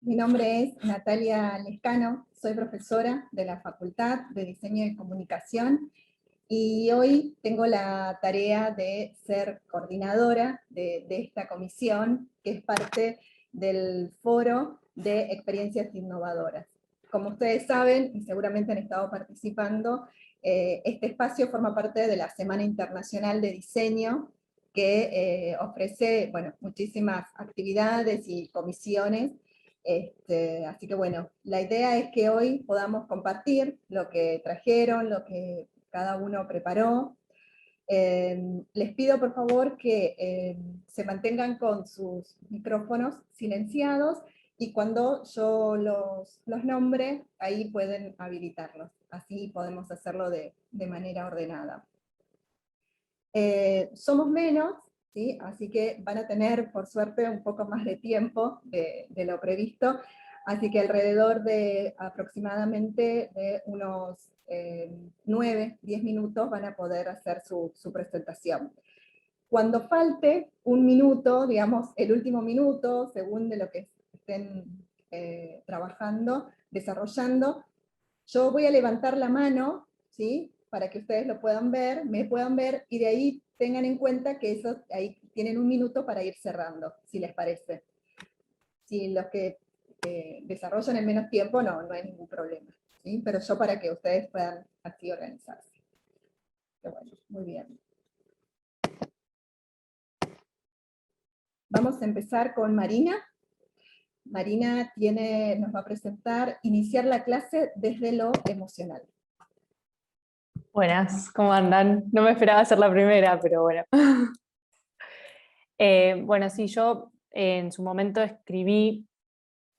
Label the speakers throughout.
Speaker 1: Mi nombre es Natalia Lescano, soy profesora de la Facultad de Diseño y Comunicación y hoy tengo la tarea de ser coordinadora de esta comisión, que es parte del Foro de Experiencias Innovadoras. Como ustedes saben, y seguramente han estado participando, este espacio forma parte de la Semana Internacional de Diseño, que ofrece muchísimas actividades y comisiones. Así que bueno, la idea es que hoy podamos compartir lo que trajeron, lo que cada uno preparó. Les pido por favor que se mantengan con sus micrófonos silenciados y cuando yo los nombre, ahí pueden habilitarlos. Así podemos hacerlo de manera ordenada. Somos menos, ¿sí? Así que van a tener, por suerte, un poco más de tiempo de lo previsto, así que alrededor de aproximadamente de unos 9, 10 minutos van a poder hacer su presentación. Cuando falte un minuto, digamos el último minuto, según de lo que estén trabajando, desarrollando, yo voy a levantar la mano, ¿sí? Para que ustedes lo puedan ver, me puedan ver, y de ahí tengan en cuenta que eso, ahí tienen un minuto para ir cerrando, si les parece. Si los que desarrollan en menos tiempo, no hay ningún problema, ¿sí? Pero yo para que ustedes puedan así organizarse. Pero bueno, muy bien. Vamos a empezar con Marina. Marina nos va a presentar Iniciar la clase desde lo emocional.
Speaker 2: Buenas, ¿cómo andan? No me esperaba ser la primera, pero bueno. Bueno, sí, yo en su momento escribí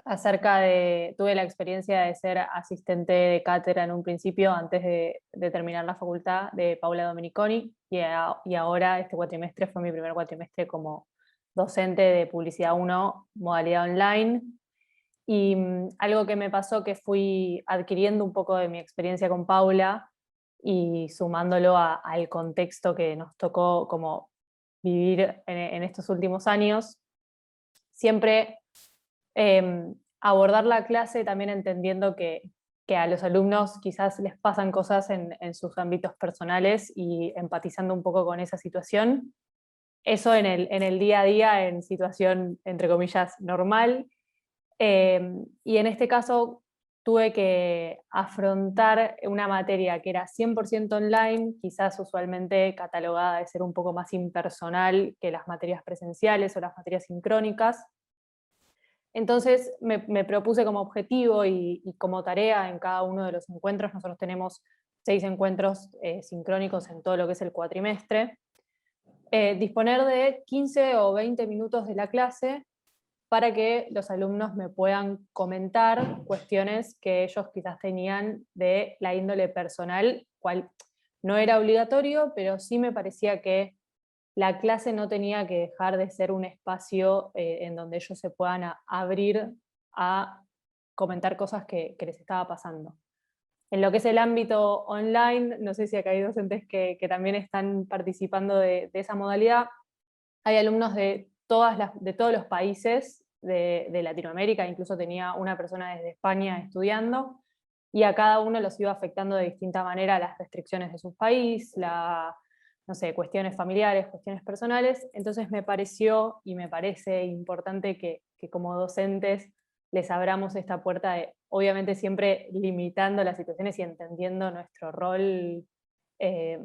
Speaker 2: tuve la experiencia de ser asistente de cátedra en un principio, antes de terminar la facultad, de Paula Domeniconi, y ahora este cuatrimestre fue mi primer cuatrimestre como docente de Publicidad 1, modalidad online. Y algo que me pasó, que fui adquiriendo un poco de mi experiencia con Paula y sumándolo al contexto que nos tocó como vivir en estos últimos años, siempre abordar la clase también entendiendo que a los alumnos quizás les pasan cosas en sus ámbitos personales y empatizando un poco con esa situación. Eso en el día a día, en situación, entre comillas, normal. Y en este caso tuve que afrontar una materia que era 100% online, quizás usualmente catalogada de ser un poco más impersonal que las materias presenciales o las materias sincrónicas. Entonces me propuse como objetivo y como tarea en cada uno de los encuentros. Nosotros tenemos 6 encuentros sincrónicos en todo lo que es el cuatrimestre. Disponer de 15 o 20 minutos de la clase para que los alumnos me puedan comentar cuestiones que ellos quizás tenían de la índole personal, cual no era obligatorio, pero sí me parecía que la clase no tenía que dejar de ser un espacio en donde ellos se puedan abrir a comentar cosas que les estaba pasando. En lo que es el ámbito online, no sé si acá hay docentes que también están participando de esa modalidad. Hay alumnos de todos los países de Latinoamérica, incluso tenía una persona desde España estudiando, y a cada uno los iba afectando de distinta manera las restricciones de su país, no sé, cuestiones familiares, cuestiones personales. Entonces me pareció y me parece importante que como docentes les abramos esta puerta, obviamente siempre limitando las situaciones y entendiendo nuestro rol eh,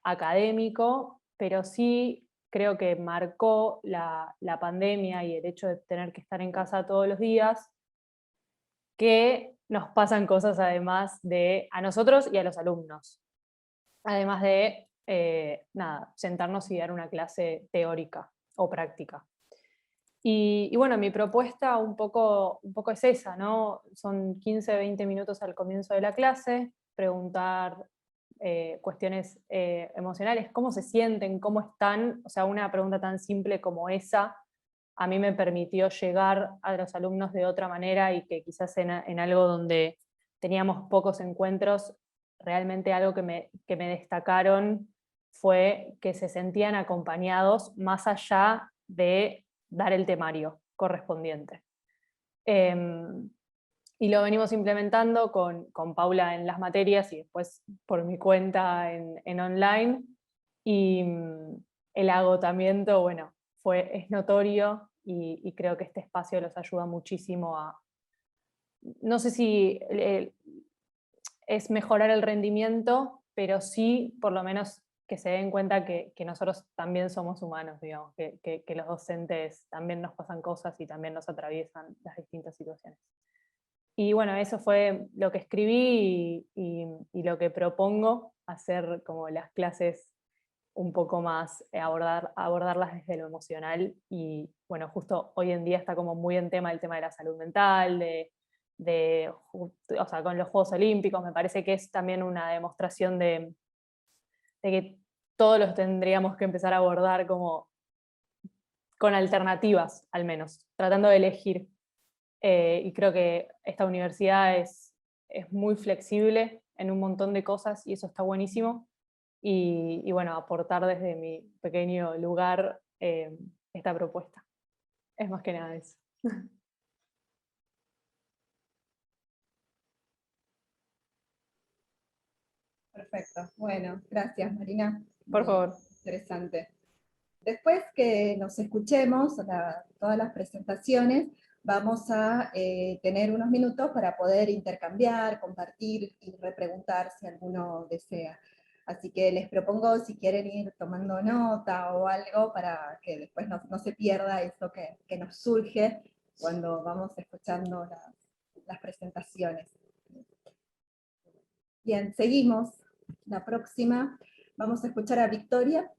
Speaker 2: académico, pero sí creo que marcó la pandemia y el hecho de tener que estar en casa todos los días, que nos pasan cosas además de a nosotros y a los alumnos. Además de, sentarnos y dar una clase teórica o práctica. Y bueno, mi propuesta un poco es esa, ¿no? Son 15, 20 minutos al comienzo de la clase, preguntar cuestiones emocionales, cómo se sienten, cómo están. O sea, una pregunta tan simple como esa a mí me permitió llegar a los alumnos de otra manera, y que quizás en algo donde teníamos pocos encuentros, realmente algo que me destacaron fue que se sentían acompañados más allá de dar el temario correspondiente. Y lo venimos implementando con Paula en las materias y después por mi cuenta en online. Y el agotamiento, bueno, es notorio y creo que este espacio los ayuda muchísimo a, no sé si es mejorar el rendimiento, pero sí por lo menos que se den cuenta que nosotros también somos humanos, digamos, que los docentes también nos pasan cosas y también nos atraviesan las distintas situaciones. Y bueno, eso fue lo que escribí y lo que propongo, hacer como las clases un poco más, abordarlas desde lo emocional. Y bueno, justo hoy en día está como muy en tema el tema de la salud mental, o sea, con los Juegos Olímpicos, me parece que es también una demostración de que todos los tendríamos que empezar a abordar como con alternativas, al menos, tratando de elegir. Y creo que esta universidad es muy flexible en un montón de cosas y eso está buenísimo. Y bueno, aportar desde mi pequeño lugar esta propuesta. Es más que nada eso.
Speaker 1: Perfecto. Bueno, gracias Marina.
Speaker 2: Por
Speaker 1: Muy
Speaker 2: favor.
Speaker 1: interesante. Después que nos escuchemos todas las presentaciones, vamos a tener unos minutos para poder intercambiar, compartir y repreguntar si alguno desea. Así que les propongo si quieren ir tomando nota o algo para que después no se pierda eso que nos surge cuando vamos escuchando las presentaciones. Bien, seguimos. La próxima vamos a escuchar a Victoria.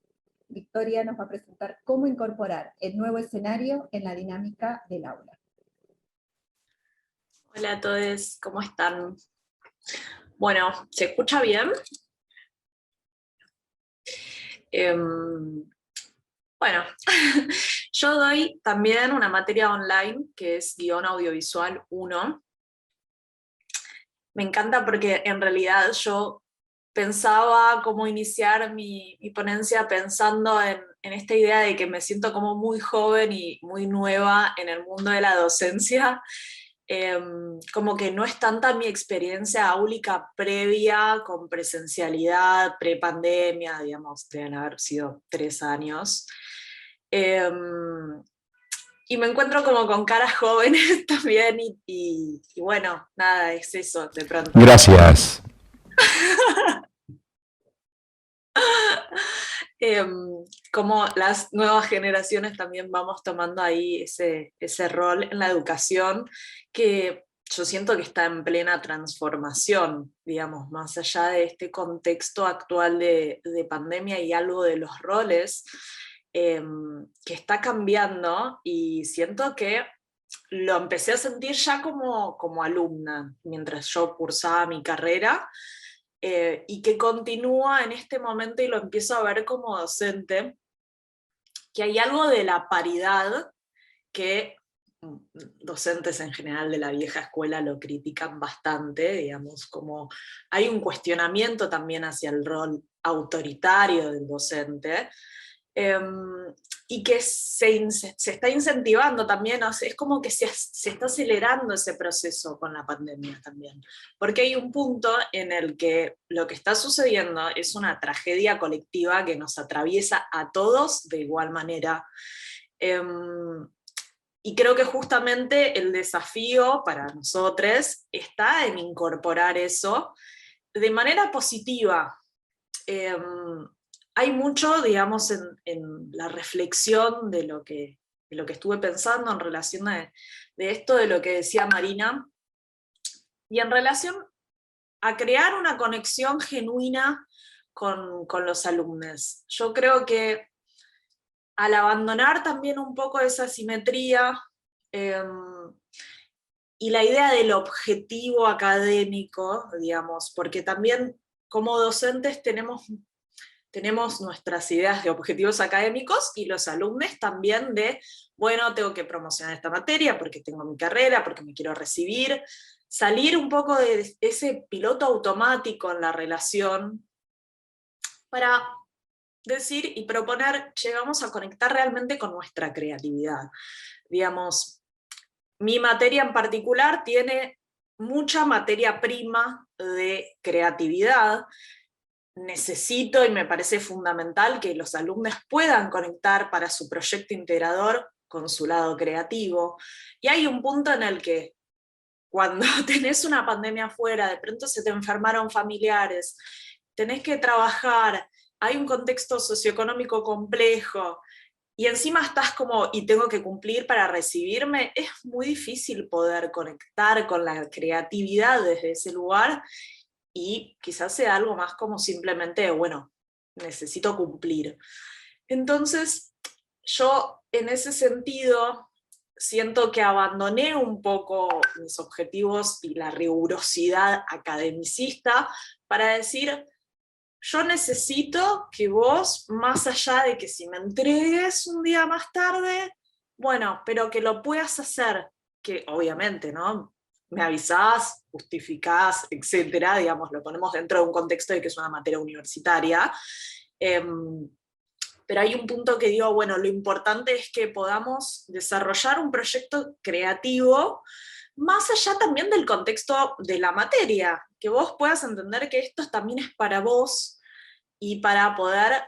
Speaker 1: Victoria nos va a presentar cómo incorporar el nuevo escenario en la dinámica del aula.
Speaker 3: Hola a todos, ¿cómo están? Bueno, ¿se escucha bien? Bueno, yo doy también una materia online que es Guión Audiovisual 1. Me encanta porque en realidad yo pensaba cómo iniciar mi ponencia pensando en esta idea de que me siento como muy joven y muy nueva en el mundo de la docencia. Como que no es tanta mi experiencia áulica previa con presencialidad, prepandemia, digamos, deben haber sido 3 años. Y me encuentro como con caras jóvenes también y bueno, nada, es eso de pronto.
Speaker 4: Gracias.
Speaker 3: Como las nuevas generaciones también vamos tomando ahí ese rol en la educación que yo siento que está en plena transformación, digamos, más allá de este contexto actual de pandemia y algo de los roles que está cambiando, y siento que lo empecé a sentir ya como alumna, mientras yo cursaba mi carrera, y que continúa en este momento y lo empiezo a ver como docente, que hay algo de la paridad que docentes en general de la vieja escuela lo critican bastante, digamos, como hay un cuestionamiento también hacia el rol autoritario del docente, y que se está incentivando también, o sea, es como que se está acelerando ese proceso con la pandemia también, porque hay un punto en el que lo que está sucediendo es una tragedia colectiva que nos atraviesa a todos de igual manera. Y creo que justamente el desafío para nosotros está en incorporar eso de manera positiva. Hay mucho, digamos, en la reflexión de lo que estuve pensando en relación de esto, de lo que decía Marina, y en relación a crear una conexión genuina con los alumnos. Yo creo que al abandonar también un poco esa simetría y la idea del objetivo académico, digamos, porque también como docentes tenemos nuestras ideas de objetivos académicos y los alumnos también de, bueno, tengo que promocionar esta materia porque tengo mi carrera, porque me quiero recibir, salir un poco de ese piloto automático en la relación para decir y proponer, vamos a conectar realmente con nuestra creatividad. Digamos, mi materia en particular tiene mucha materia prima de creatividad. Necesito y me parece fundamental que los alumnos puedan conectar para su proyecto integrador con su lado creativo. Y hay un punto en el que cuando tenés una pandemia afuera, de pronto se te enfermaron familiares, tenés que trabajar, hay un contexto socioeconómico complejo, y encima estás como, y tengo que cumplir para recibirme, es muy difícil poder conectar con la creatividad desde ese lugar, y quizás sea algo más como simplemente, bueno, necesito cumplir. Entonces, yo en ese sentido siento que abandoné un poco mis objetivos y la rigurosidad academicista para decir, yo necesito que vos, más allá de que si me entregues un día más tarde, bueno, pero que lo puedas hacer, que obviamente, ¿no? Me avisás, justificás, etcétera, digamos, lo ponemos dentro de un contexto de que es una materia universitaria. Pero hay un punto que digo, bueno, lo importante es que podamos desarrollar un proyecto creativo más allá también del contexto de la materia, que vos puedas entender que esto también es para vos y para poder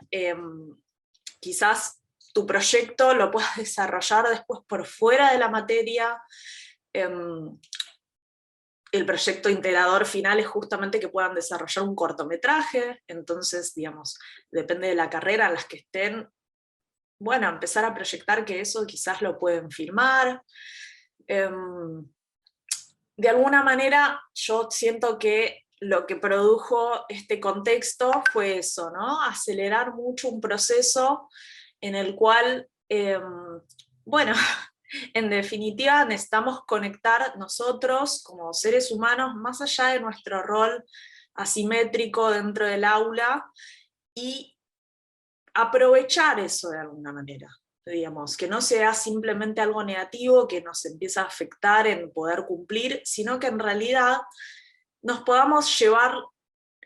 Speaker 3: quizás tu proyecto lo puedas desarrollar después por fuera de la materia. El proyecto integrador final es justamente que puedan desarrollar un cortometraje, entonces, digamos, depende de la carrera en las que estén, bueno, empezar a proyectar que eso quizás lo pueden filmar. De alguna manera, yo siento que lo que produjo este contexto fue eso, ¿no? Acelerar mucho un proceso en el cual, bueno, en definitiva necesitamos conectar nosotros como seres humanos más allá de nuestro rol asimétrico dentro del aula y aprovechar eso de alguna manera, digamos, que no sea simplemente algo negativo que nos empieza a afectar en poder cumplir, sino que en realidad nos podamos llevar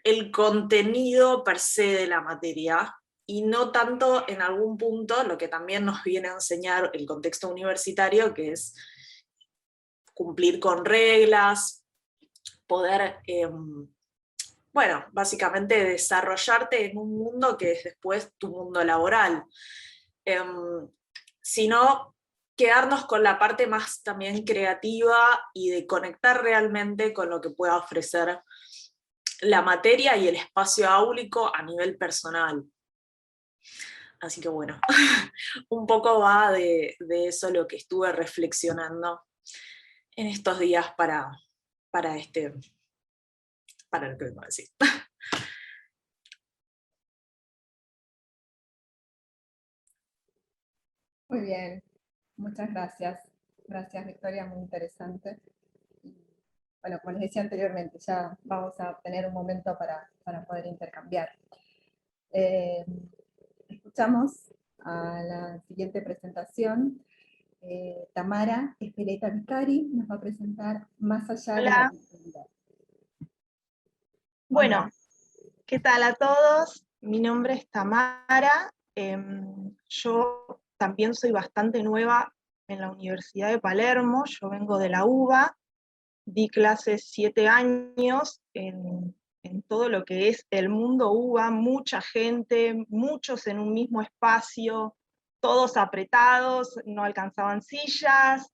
Speaker 3: el contenido per se de la materia y no tanto en algún punto lo que también nos viene a enseñar el contexto universitario, que es cumplir con reglas, poder, bueno, básicamente desarrollarte en un mundo que es después tu mundo laboral, sino quedarnos con la parte más también creativa y de conectar realmente con lo que pueda ofrecer la materia y el espacio áulico a nivel personal. Así que bueno, un poco va de eso lo que estuve reflexionando en estos días para lo que vengo a decir.
Speaker 1: Muy bien, muchas gracias. Gracias, Victoria, muy interesante. Bueno, como les decía anteriormente, ya vamos a tener un momento para poder intercambiar. Escuchamos a la siguiente presentación. Tamara Espeleta Vicari nos va a presentar Más allá de la virtualidad.
Speaker 4: Bueno, ¿qué tal a todos? Mi nombre es Tamara. Yo también soy bastante nueva en la Universidad de Palermo. Yo vengo de la UBA. Di clases 7 años en todo lo que es el mundo UBA, mucha gente, muchos en un mismo espacio, todos apretados, no alcanzaban sillas,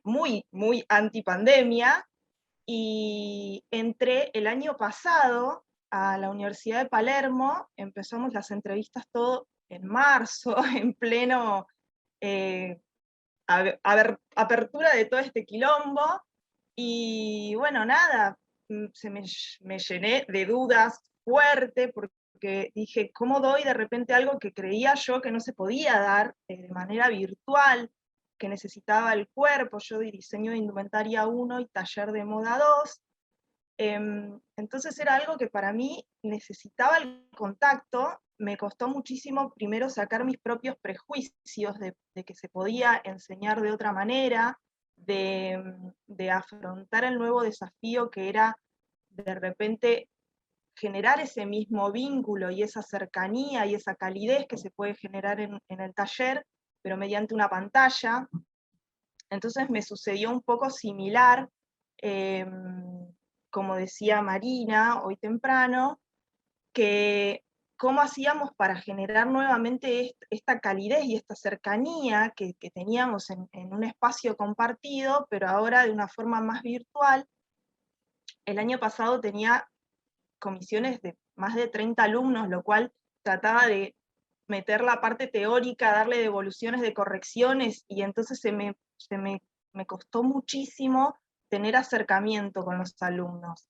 Speaker 4: muy, muy antipandemia. Y entré el año pasado a la Universidad de Palermo, empezamos las entrevistas todo en marzo, en pleno apertura de todo este quilombo, y bueno, nada, me llené de dudas fuerte, porque dije, ¿cómo doy de repente algo que creía yo que no se podía dar de manera virtual, que necesitaba el cuerpo? Yo di diseño de indumentaria 1 y taller de moda 2, entonces era algo que para mí necesitaba el contacto. Me costó muchísimo primero sacar mis propios prejuicios de que se podía enseñar de otra manera, de afrontar el nuevo desafío que era de repente generar ese mismo vínculo y esa cercanía y esa calidez que se puede generar en el taller, pero mediante una pantalla. Entonces me sucedió un poco similar, como decía Marina hoy temprano, que cómo hacíamos para generar nuevamente esta calidez y esta cercanía que teníamos en un espacio compartido, pero ahora de una forma más virtual. El año pasado tenía comisiones de más de 30 alumnos, lo cual trataba de meter la parte teórica, darle devoluciones de correcciones, y entonces me costó muchísimo tener acercamiento con los alumnos.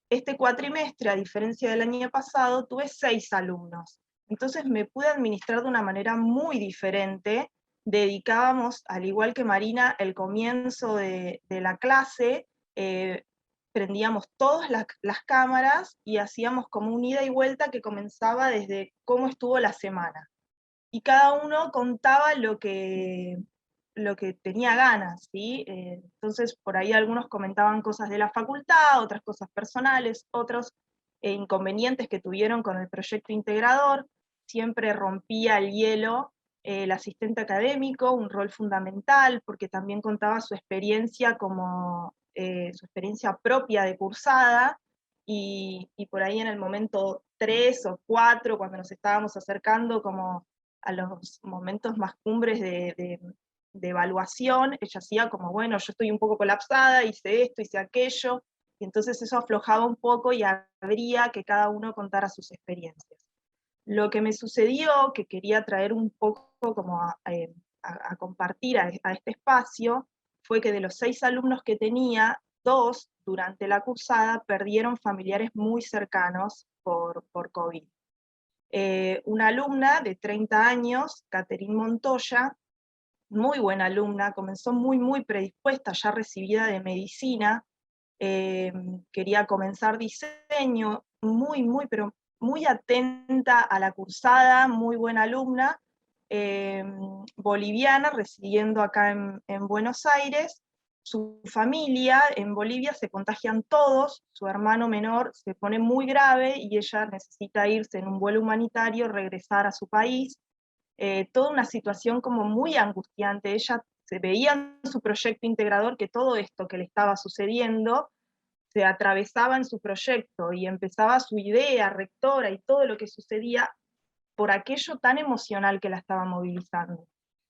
Speaker 4: Este cuatrimestre, a diferencia del año pasado, tuve 6 alumnos. Entonces me pude administrar de una manera muy diferente. Dedicábamos, al igual que Marina, el comienzo de la clase, prendíamos todas las cámaras y hacíamos como un ida y vuelta que comenzaba desde cómo estuvo la semana. Y cada uno contaba lo que tenía ganas, ¿sí? Entonces, por ahí algunos comentaban cosas de la facultad, otras cosas personales, otros inconvenientes que tuvieron con el proyecto integrador. Siempre rompía el hielo el asistente académico, un rol fundamental, porque también contaba su experiencia su experiencia propia de cursada, y por ahí en el momento 3 o 4, cuando nos estábamos acercando como a los momentos más cumbres de evaluación, ella hacía como, bueno, yo estoy un poco colapsada, hice esto, hice aquello, y entonces eso aflojaba un poco y abría que cada uno contara sus experiencias. Lo que me sucedió, que quería traer un poco como a compartir a este espacio, fue que de los 6 alumnos que tenía, 2 durante la cursada perdieron familiares muy cercanos por COVID. Una alumna de 30 años, Caterine Montoya, muy buena alumna, comenzó muy predispuesta, ya recibida de medicina, quería comenzar diseño, pero muy atenta a la cursada, muy buena alumna, boliviana, residiendo acá en Buenos Aires. Su familia en Bolivia se contagian todos, su hermano menor se pone muy grave y ella necesita irse en un vuelo humanitario, regresar a su país. Toda una situación como muy angustiante. Ella se veía en su proyecto integrador que todo esto que le estaba sucediendo se atravesaba en su proyecto y empezaba su idea rectora y todo lo que sucedía por aquello tan emocional que la estaba movilizando.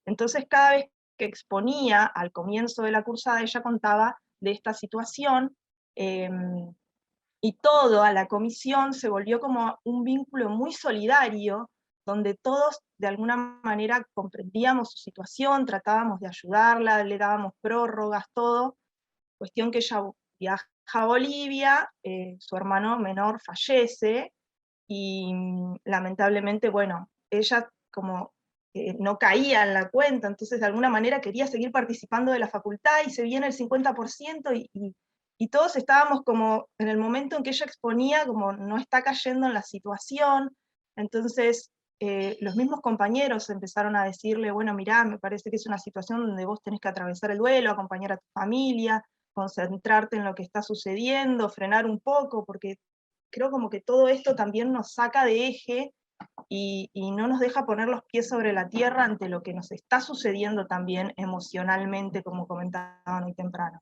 Speaker 4: Entonces cada vez que exponía al comienzo de la cursada, ella contaba de esta situación, y todo a la comisión se volvió como un vínculo muy solidario, donde todos de alguna manera comprendíamos su situación, tratábamos de ayudarla, le dábamos prórrogas, todo. Cuestión que ella viaja a Bolivia, su hermano menor fallece, y lamentablemente, bueno, ella como no caía en la cuenta, entonces de alguna manera quería seguir participando de la facultad, y se viene el 50%, y todos estábamos como, en el momento en que ella exponía, como no está cayendo en la situación. Entonces los mismos compañeros empezaron a decirle, bueno, mirá, me parece que es una situación donde vos tenés que atravesar el duelo, acompañar a tu familia, concentrarte en lo que está sucediendo, frenar un poco, porque creo como que todo esto también nos saca de eje y no nos deja poner los pies sobre la tierra ante lo que nos está sucediendo también emocionalmente, como comentaban hoy temprano.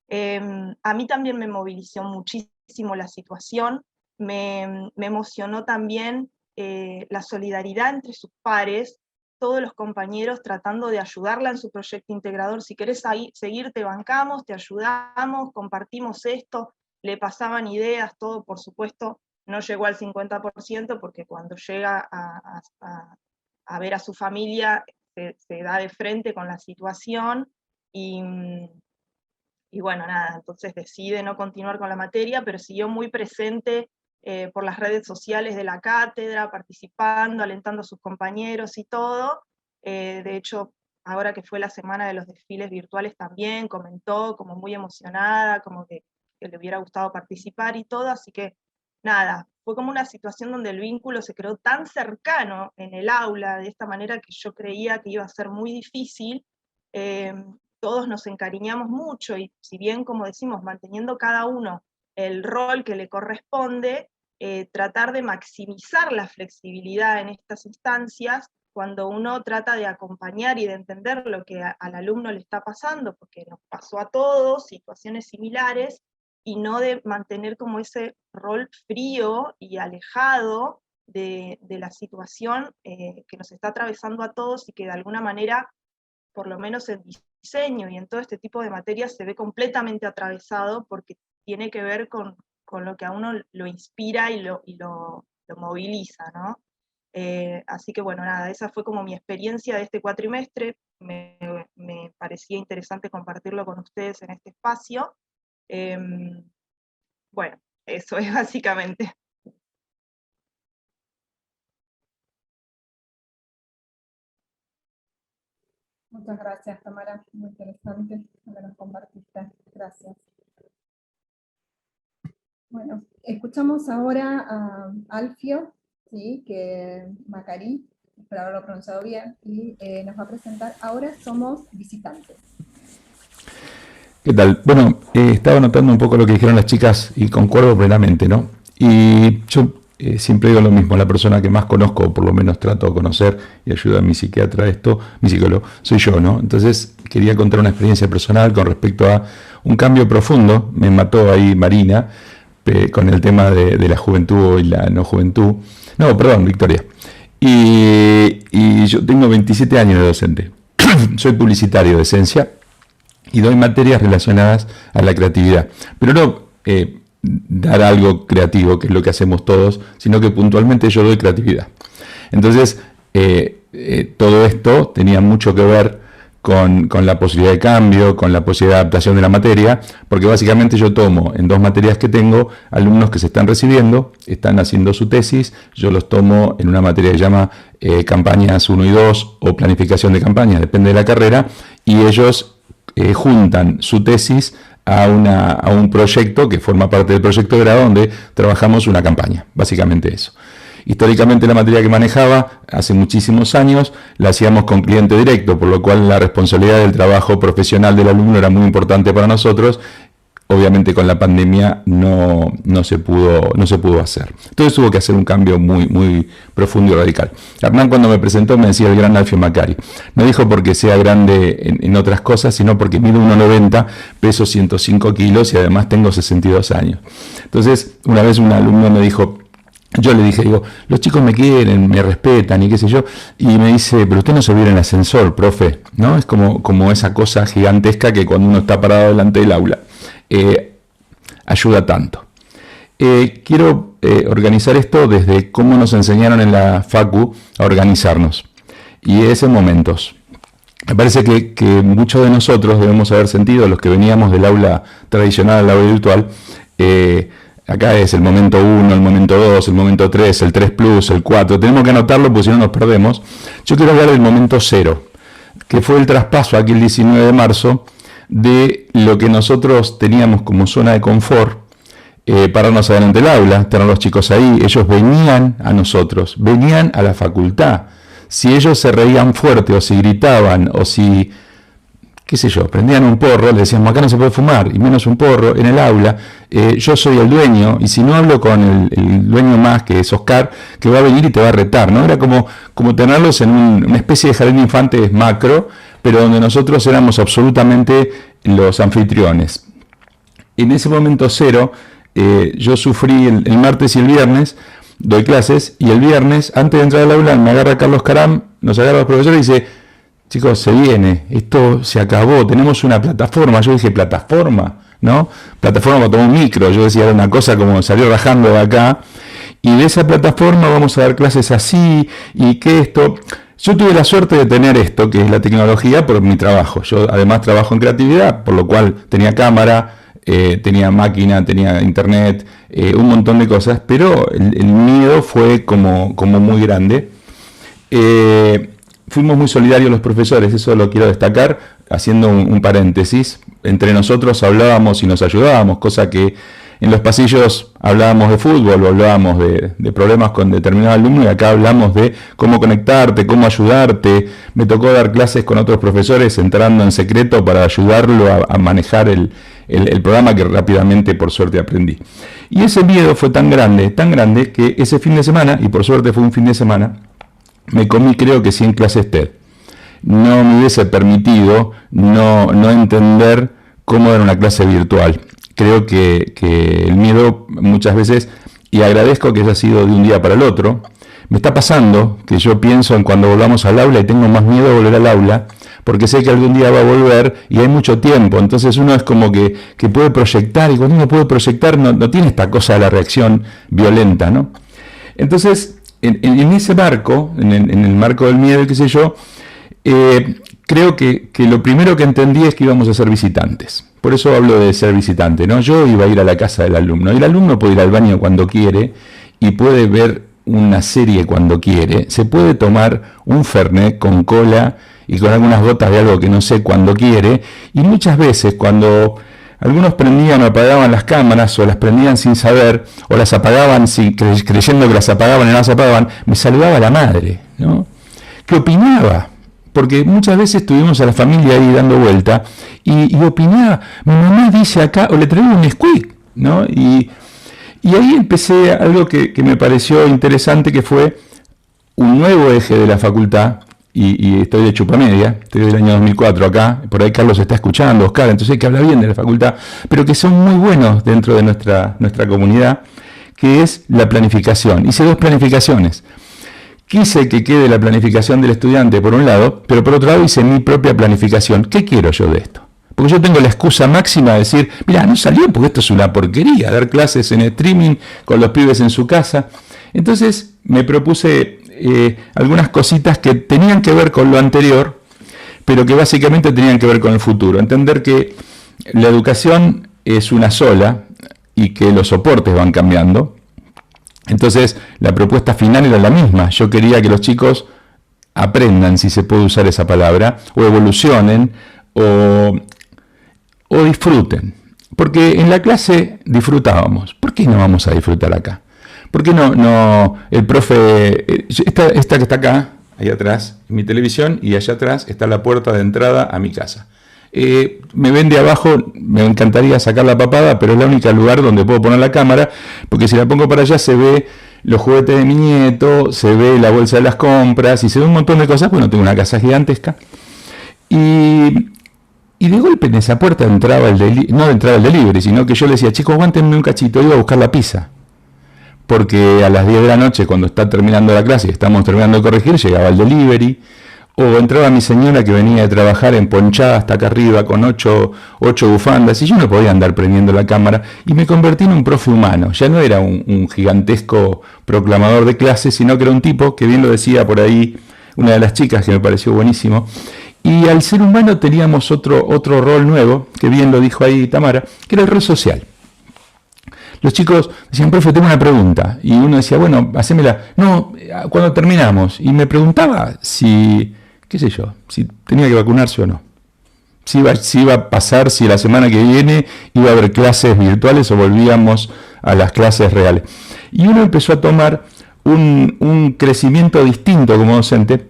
Speaker 4: A mí también me movilizó muchísimo la situación, me emocionó también la solidaridad entre sus pares, todos los compañeros tratando de ayudarla en su proyecto integrador. Si querés seguir, te bancamos, te ayudamos, compartimos esto, le pasaban ideas, todo. Por supuesto no llegó al 50%, porque cuando llega a ver a su familia se da de frente con la situación, y bueno, nada, entonces decide no continuar con la materia, pero siguió muy presente por las redes sociales de la cátedra, participando, alentando a sus compañeros y todo. De hecho, ahora que fue la semana de los desfiles virtuales también, comentó como muy emocionada, como que le hubiera gustado participar y todo, así que nada, fue como una situación donde el vínculo se creó tan cercano en el aula, de esta manera que yo creía que iba a ser muy difícil. Todos nos encariñamos mucho, y si bien, como decimos, manteniendo cada uno el rol que le corresponde, tratar de maximizar la flexibilidad en estas instancias, cuando uno trata de acompañar y de entender lo que al alumno le está pasando, porque nos pasó a todos situaciones similares, y no de mantener como ese rol frío y alejado de la situación que nos está atravesando a todos, y que de alguna manera, por lo menos en diseño y en todo este tipo de materias, se ve completamente atravesado, porque tiene que ver con lo que a uno lo inspira y lo moviliza, ¿no? Así que bueno, nada, esa fue como mi experiencia de este cuatrimestre. Me parecía interesante compartirlo con ustedes en este espacio. Bueno, eso es básicamente.
Speaker 1: Muchas gracias, Tamara, muy interesante lo que nos compartiste. Gracias. Bueno, escuchamos ahora a Alfio, ¿sí? Macari, espero haberlo pronunciado bien, y nos va a presentar Ahora somos visitantes.
Speaker 5: ¿Qué tal? Bueno, estaba notando un poco lo que dijeron las chicas y concuerdo plenamente, ¿no? Y yo siempre digo lo mismo, la persona que más conozco, o por lo menos trato de conocer y ayuda a mi psiquiatra a esto, mi psicólogo, soy yo, ¿no? Entonces quería contar una experiencia personal con respecto a un cambio profundo. Me mató ahí Marina con el tema de la juventud y la no juventud. No, perdón, Victoria. Y yo tengo 27 años de docente. Soy publicitario de esencia y doy materias relacionadas a la creatividad. Pero no dar algo creativo, que es lo que hacemos todos, sino que puntualmente yo doy creatividad. Entonces, todo esto tenía mucho que ver con la posibilidad de cambio, con la posibilidad de adaptación de la materia, porque básicamente yo tomo en 2 materias que tengo alumnos que se están recibiendo, están haciendo su tesis, yo los tomo en una materia que se llama campañas 1 y 2 o planificación de campañas, depende de la carrera, y ellos juntan su tesis a un proyecto que forma parte del proyecto de grado, donde trabajamos una campaña, básicamente eso. Históricamente la materia que manejaba hace muchísimos años la hacíamos con cliente directo, por lo cual la responsabilidad del trabajo profesional del alumno era muy importante para nosotros. Obviamente con la pandemia no se pudo hacer. Entonces hubo que hacer un cambio muy profundo y radical. Hernán, cuando me presentó, me decía el gran Alfio Macari. No dijo porque sea grande en otras cosas, sino porque mido 1,90, peso 105 kilos y además tengo 62 años. Entonces una vez un alumno me dijo, yo le dije, los chicos me quieren, me respetan y qué sé yo, y me dice, pero usted no se vio en el ascensor, profe, ¿no? Es como esa cosa gigantesca que cuando uno está parado delante del aula ayuda tanto. Quiero organizar esto desde cómo nos enseñaron en la Facu a organizarnos, y es en momentos. Me parece que muchos de nosotros debemos haber sentido, los que veníamos del aula tradicional al aula virtual, acá es el momento 1, el momento 2, el momento 3, el 3 plus, el 4. Tenemos que anotarlo porque si no nos perdemos. Yo quiero hablar del momento 0, que fue el traspaso aquí el 19 de marzo de lo que nosotros teníamos como zona de confort, pararnos adelante del aula, tener a los chicos ahí. Ellos venían a nosotros, venían a la facultad. Si ellos se reían fuerte o si gritaban o si, qué sé yo, prendían un porro, le decíamos, acá no se puede fumar, y menos un porro en el aula, yo soy el dueño, y si no hablo con el dueño más, que es Oscar, que va a venir y te va a retar, ¿no? Era como tenerlos en una especie de jardín de infantes macro, pero donde nosotros éramos absolutamente los anfitriones. En ese momento 0, yo sufrí el martes y el viernes, doy clases, y el viernes, antes de entrar al aula, me agarra Carlos Caram, nos agarra los profesores y dice, chicos, se viene, esto se acabó, tenemos una plataforma. Yo dije, ¿plataforma? ¿No? Plataforma para tomar un micro. Yo decía, era una cosa como salió rajando de acá. Y de esa plataforma vamos a dar clases así, y que esto... Yo tuve la suerte de tener esto, que es la tecnología, por mi trabajo. Yo además trabajo en creatividad, por lo cual tenía cámara, tenía máquina, tenía internet, un montón de cosas, pero el miedo fue como muy grande. Fuimos muy solidarios los profesores, eso lo quiero destacar, haciendo un paréntesis. Entre nosotros hablábamos y nos ayudábamos, cosa que en los pasillos hablábamos de fútbol o hablábamos de problemas con determinado alumno, y acá hablamos de cómo conectarte, cómo ayudarte. Me tocó dar clases con otros profesores entrando en secreto para ayudarlo a manejar el programa, que rápidamente por suerte aprendí. Y ese miedo fue tan grande, que ese fin de semana, y por suerte fue un fin de semana, me comí creo que 100 clases TED. No me hubiese permitido no entender cómo era una clase virtual. Creo que el miedo muchas veces, y agradezco que haya sido de un día para el otro, me está pasando que yo pienso en cuando volvamos al aula y tengo más miedo de volver al aula, porque sé que algún día va a volver y hay mucho tiempo. Entonces uno es como que puede proyectar, y cuando uno puede proyectar no tiene esta cosa de la reacción violenta, ¿no? Entonces, en ese marco, en el marco del miedo, qué sé yo, creo que lo primero que entendí es que íbamos a ser visitantes. Por eso hablo de ser visitante, ¿no? Yo iba a ir a la casa del alumno, y el alumno puede ir al baño cuando quiere y puede ver una serie cuando quiere, se puede tomar un Fernet con cola y con algunas gotas de algo que no sé cuando quiere, y muchas veces cuando algunos prendían o apagaban las cámaras, o las prendían sin saber, o las apagaban creyendo que las apagaban y no las apagaban, me saludaba la madre, ¿no? ¿Qué opinaba? Porque muchas veces tuvimos a la familia ahí dando vuelta y opinaba, mi mamá dice acá, o le traigo un Nesquik, ¿no? Y ahí empecé algo que me pareció interesante, que fue un nuevo eje de la facultad, y estoy de chupamedia, estoy del año 2004 acá, por ahí Carlos está escuchando, Oscar, entonces hay que hablar bien de la facultad, pero que son muy buenos dentro de nuestra comunidad, que es la planificación. Hice 2 planificaciones. Quise que quede la planificación del estudiante por un lado, pero por otro lado hice mi propia planificación. ¿Qué quiero yo de esto? Porque yo tengo la excusa máxima de decir, mira, no salió porque esto es una porquería, dar clases en streaming con los pibes en su casa. Entonces me propuse algunas cositas que tenían que ver con lo anterior, pero que básicamente tenían que ver con el futuro. Entender que la educación es una sola y que los soportes van cambiando. Entonces la propuesta final era la misma. Yo quería que los chicos aprendan, si se puede usar esa palabra, o evolucionen, o disfruten. Porque en la clase disfrutábamos. ¿Por qué no vamos a disfrutar acá? ¿Por qué no el profe, esta que está acá, ahí atrás, en mi televisión, y allá atrás está la puerta de entrada a mi casa? Me ven de abajo, me encantaría sacar la papada, pero es el único lugar donde puedo poner la cámara, porque si la pongo para allá se ve los juguetes de mi nieto, se ve la bolsa de las compras, y se ve un montón de cosas, porque no tengo una casa gigantesca. Y de golpe en esa puerta no entraba el delivery, sino que yo le decía, chicos, aguántenme un cachito, iba a buscar la pizza. Porque a las 10 de la noche, cuando está terminando la clase y estamos terminando de corregir, llegaba el delivery, o entraba mi señora que venía de trabajar emponchada hasta acá arriba con 8 bufandas, y yo no podía andar prendiendo la cámara, y me convertí en un profe humano. Ya no era un gigantesco proclamador de clases, sino que era un tipo, que bien lo decía por ahí una de las chicas, que me pareció buenísimo, y al ser humano teníamos otro rol nuevo, que bien lo dijo ahí Tamara, que era el rol social. Los chicos decían, profe, tengo una pregunta. Y uno decía, bueno, hacémela. No, cuando terminamos. Y me preguntaba si, qué sé yo, si tenía que vacunarse o no. Si iba a pasar, si la semana que viene iba a haber clases virtuales o volvíamos a las clases reales. Y uno empezó a tomar un crecimiento distinto como docente.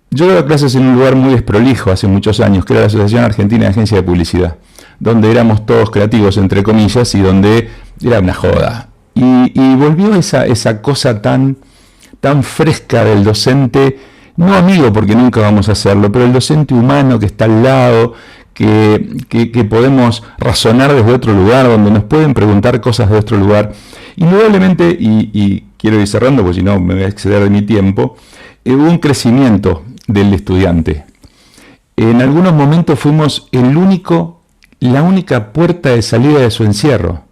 Speaker 5: Yo daba clases en un lugar muy desprolijo hace muchos años, que era la Asociación Argentina de Agencias de Publicidad, donde éramos todos creativos, entre comillas, y donde era una joda. Y volvió esa cosa tan fresca del docente, no amigo porque nunca vamos a hacerlo, pero el docente humano que está al lado, que podemos razonar desde otro lugar, donde nos pueden preguntar cosas de otro lugar. Indudablemente, y quiero ir cerrando porque si no me voy a exceder de mi tiempo, hubo un crecimiento del estudiante. En algunos momentos fuimos la única puerta de salida de su encierro.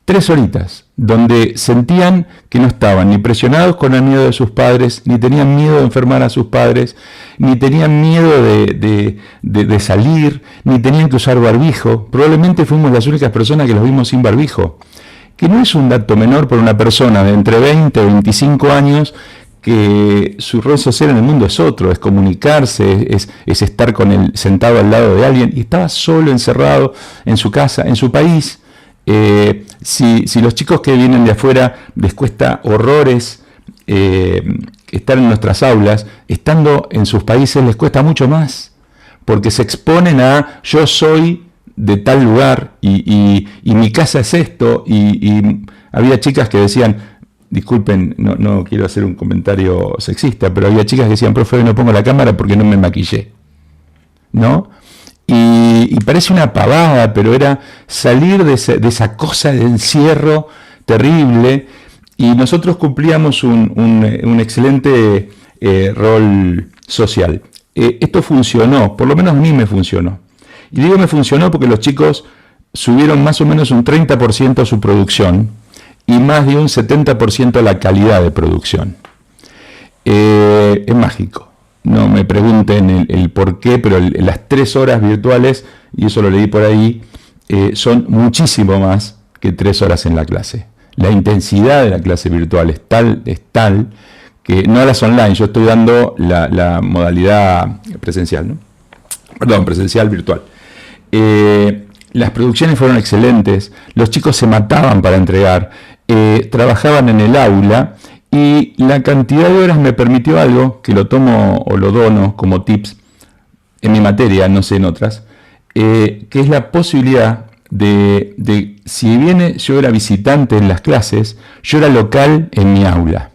Speaker 5: 3 horitas, donde sentían que no estaban ni presionados con el miedo de sus padres, ni tenían miedo de enfermar a sus padres, ni tenían miedo de salir, ni tenían que usar barbijo. Probablemente fuimos las únicas personas que los vimos sin barbijo, que no es un dato menor para una persona de entre 20 y 25 años, que su rol social en el mundo es otro, es comunicarse, es estar sentado al lado de alguien, y estaba solo, encerrado en su casa, en su país. Si los chicos que vienen de afuera les cuesta horrores estar en nuestras aulas, estando en sus países les cuesta mucho más, porque se exponen a yo soy de tal lugar y mi casa es esto, y había chicas que decían, disculpen, no quiero hacer un comentario sexista, pero había chicas que decían, profe, no pongo la cámara porque no me maquillé, ¿no? Y parece una pavada, pero era salir de esa cosa de encierro terrible, y nosotros cumplíamos un excelente rol social. Esto funcionó, por lo menos a mí me funcionó. Y digo me funcionó porque los chicos subieron más o menos un 30% su producción y más de un 70% la calidad de producción. Es mágico. No me pregunten el por qué, pero las 3 horas virtuales, y eso lo leí por ahí, son muchísimo más que 3 horas en la clase. La intensidad de la clase virtual es tal que no las online, yo estoy dando la modalidad presencial, ¿no? Perdón, presencial virtual. Las producciones fueron excelentes, los chicos se mataban para entregar, trabajaban en el aula, y la cantidad de horas me permitió algo, que lo tomo o lo dono como tips en mi materia, no sé en otras, que es la posibilidad de si bien yo era visitante en las clases, yo era local en mi aula.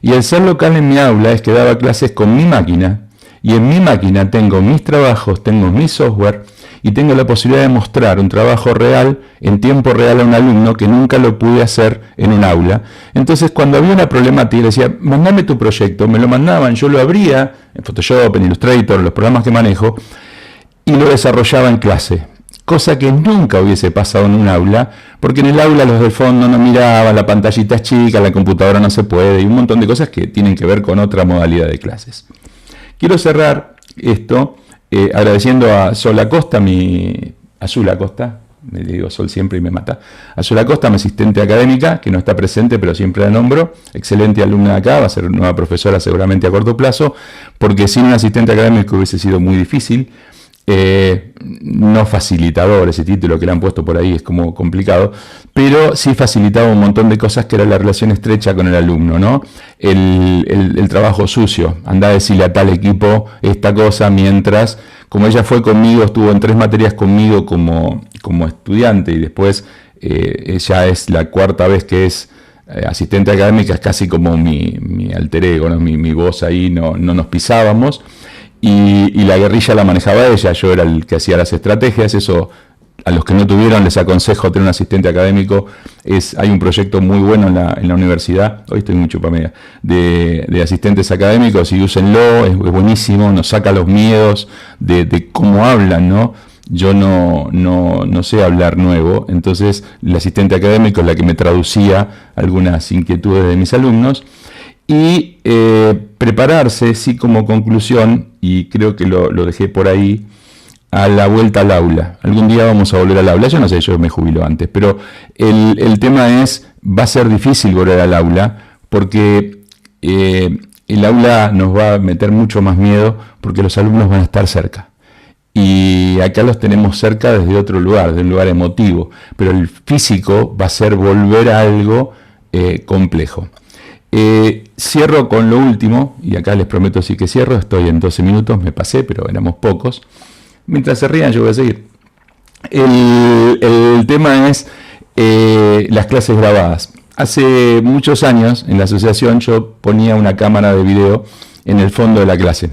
Speaker 5: Y el ser local en mi aula es que daba clases con mi máquina, y en mi máquina tengo mis trabajos, tengo mi software, y tengo la posibilidad de mostrar un trabajo real, en tiempo real a un alumno que nunca lo pude hacer en un aula. Entonces, cuando había una problemática, le decía, mandame tu proyecto, me lo mandaban, yo lo abría en Photoshop, en Illustrator, los programas que manejo, y lo desarrollaba en clase. Cosa que nunca hubiese pasado en un aula, porque en el aula los del fondo no miraban, la pantallita es chica, la computadora no se puede, y un montón de cosas que tienen que ver con otra modalidad de clases. Quiero cerrar esto agradeciendo a Sol Acosta, Azul Acosta, me digo Sol siempre y me mata, Azul Acosta, mi asistente académica, que no está presente pero siempre la nombro, excelente alumna de acá, va a ser nueva profesora seguramente a corto plazo, porque sin un asistente académico hubiese sido muy difícil. No facilitador, ese título que le han puesto por ahí es como complicado, pero sí facilitaba un montón de cosas, que era la relación estrecha con el alumno, ¿no? El trabajo sucio, andá a decirle a tal equipo esta cosa, mientras, como ella fue conmigo, estuvo en 3 materias conmigo como estudiante, y después ella es la 4ª vez que es asistente académica, es casi como mi alter ego, ¿no? Mi voz ahí, no nos pisábamos. Y la guerrilla la manejaba ella, yo era el que hacía las estrategias. Eso, a los que no tuvieron, les aconsejo tener un asistente académico. Hay un proyecto muy bueno en la universidad, hoy estoy mucho para media, de asistentes académicos, y úsenlo, es buenísimo, nos saca los miedos de cómo hablan, ¿no? Yo no sé hablar nuevo, entonces el asistente académico es la que me traducía algunas inquietudes de mis alumnos. Y prepararse, sí, como conclusión, y creo que lo dejé por ahí, a la vuelta al aula. Algún día vamos a volver al aula, yo no sé, yo me jubilo antes, pero el tema es, va a ser difícil volver al aula, porque el aula nos va a meter mucho más miedo, porque los alumnos van a estar cerca. Y acá los tenemos cerca desde otro lugar, desde un lugar emotivo, pero el físico va a ser volver a algo complejo. Cierro con lo último, y acá les prometo sí que cierro, estoy en 12 minutos, me pasé, pero éramos pocos. Mientras se rían yo voy a seguir. El tema es las clases grabadas. Hace muchos años en la asociación yo ponía una cámara de video en el fondo de la clase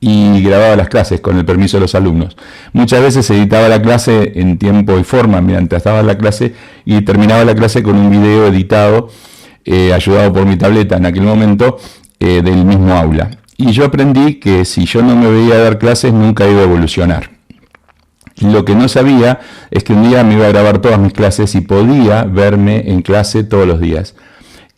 Speaker 5: y grababa las clases con el permiso de los alumnos. Muchas veces editaba la clase en tiempo y forma mientras estaba en la clase, y terminaba la clase con un video editado, ayudado por mi tableta en aquel momento, del mismo aula. Y yo aprendí que si yo no me veía dar clases, nunca iba a evolucionar. Lo que no sabía es que un día me iba a grabar todas mis clases y podía verme en clase todos los días.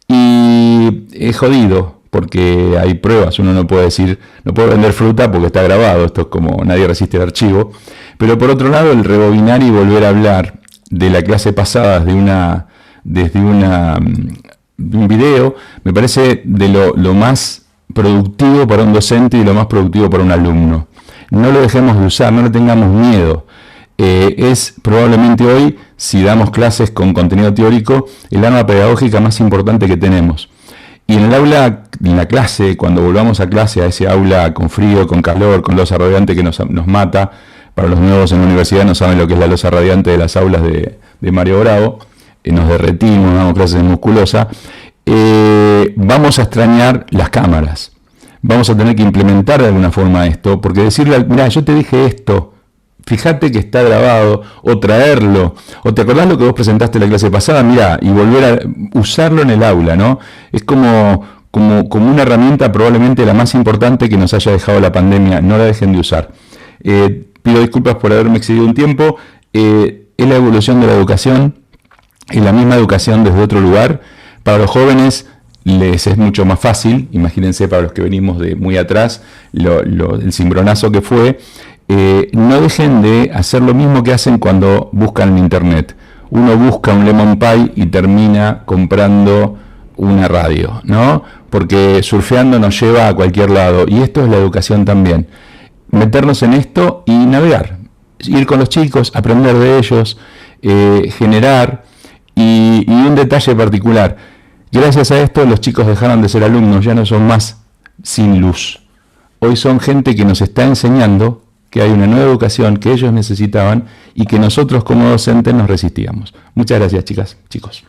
Speaker 5: Y es jodido, porque hay pruebas, uno no puede decir, no puedo vender fruta porque está grabado, esto es como nadie resiste el archivo. Pero por otro lado, el rebobinar y volver a hablar de la clase pasada desde un video, me parece de lo más productivo para un docente y lo más productivo para un alumno. No lo dejemos de usar, no le tengamos miedo. Es probablemente hoy, si damos clases con contenido teórico, el arma pedagógica más importante que tenemos. Y en el aula, en la clase, cuando volvamos a clase, a ese aula con frío, con calor, con losa radiante que nos mata, para los nuevos en la universidad no saben lo que es la losa radiante de las aulas de Mario Bravo, nos derretimos, damos clases de musculosa, vamos a extrañar las cámaras. Vamos a tener que implementar de alguna forma esto, porque decirle, mira, yo te dije esto, fíjate que está grabado, o traerlo, o te acordás lo que vos presentaste en la clase pasada, mira, y volver a usarlo en el aula, ¿no? Es como una herramienta probablemente la más importante que nos haya dejado la pandemia, no la dejen de usar. Pido disculpas por haberme excedido un tiempo, es la evolución de la educación, es la misma educación desde otro lugar. Para los jóvenes les es mucho más fácil, imagínense para los que venimos de muy atrás, el cimbronazo que fue. No dejen de hacer lo mismo que hacen cuando buscan en internet. Uno busca un lemon pie y termina comprando una radio, ¿no? Porque surfeando nos lleva a cualquier lado, y esto es la educación también. Meternos en esto y navegar, ir con los chicos, aprender de ellos, generar, y un detalle particular, gracias a esto los chicos dejaron de ser alumnos, ya no son más sin luz. Hoy son gente que nos está enseñando que hay una nueva educación que ellos necesitaban y que nosotros como docentes nos resistíamos. Muchas gracias, chicas, chicos.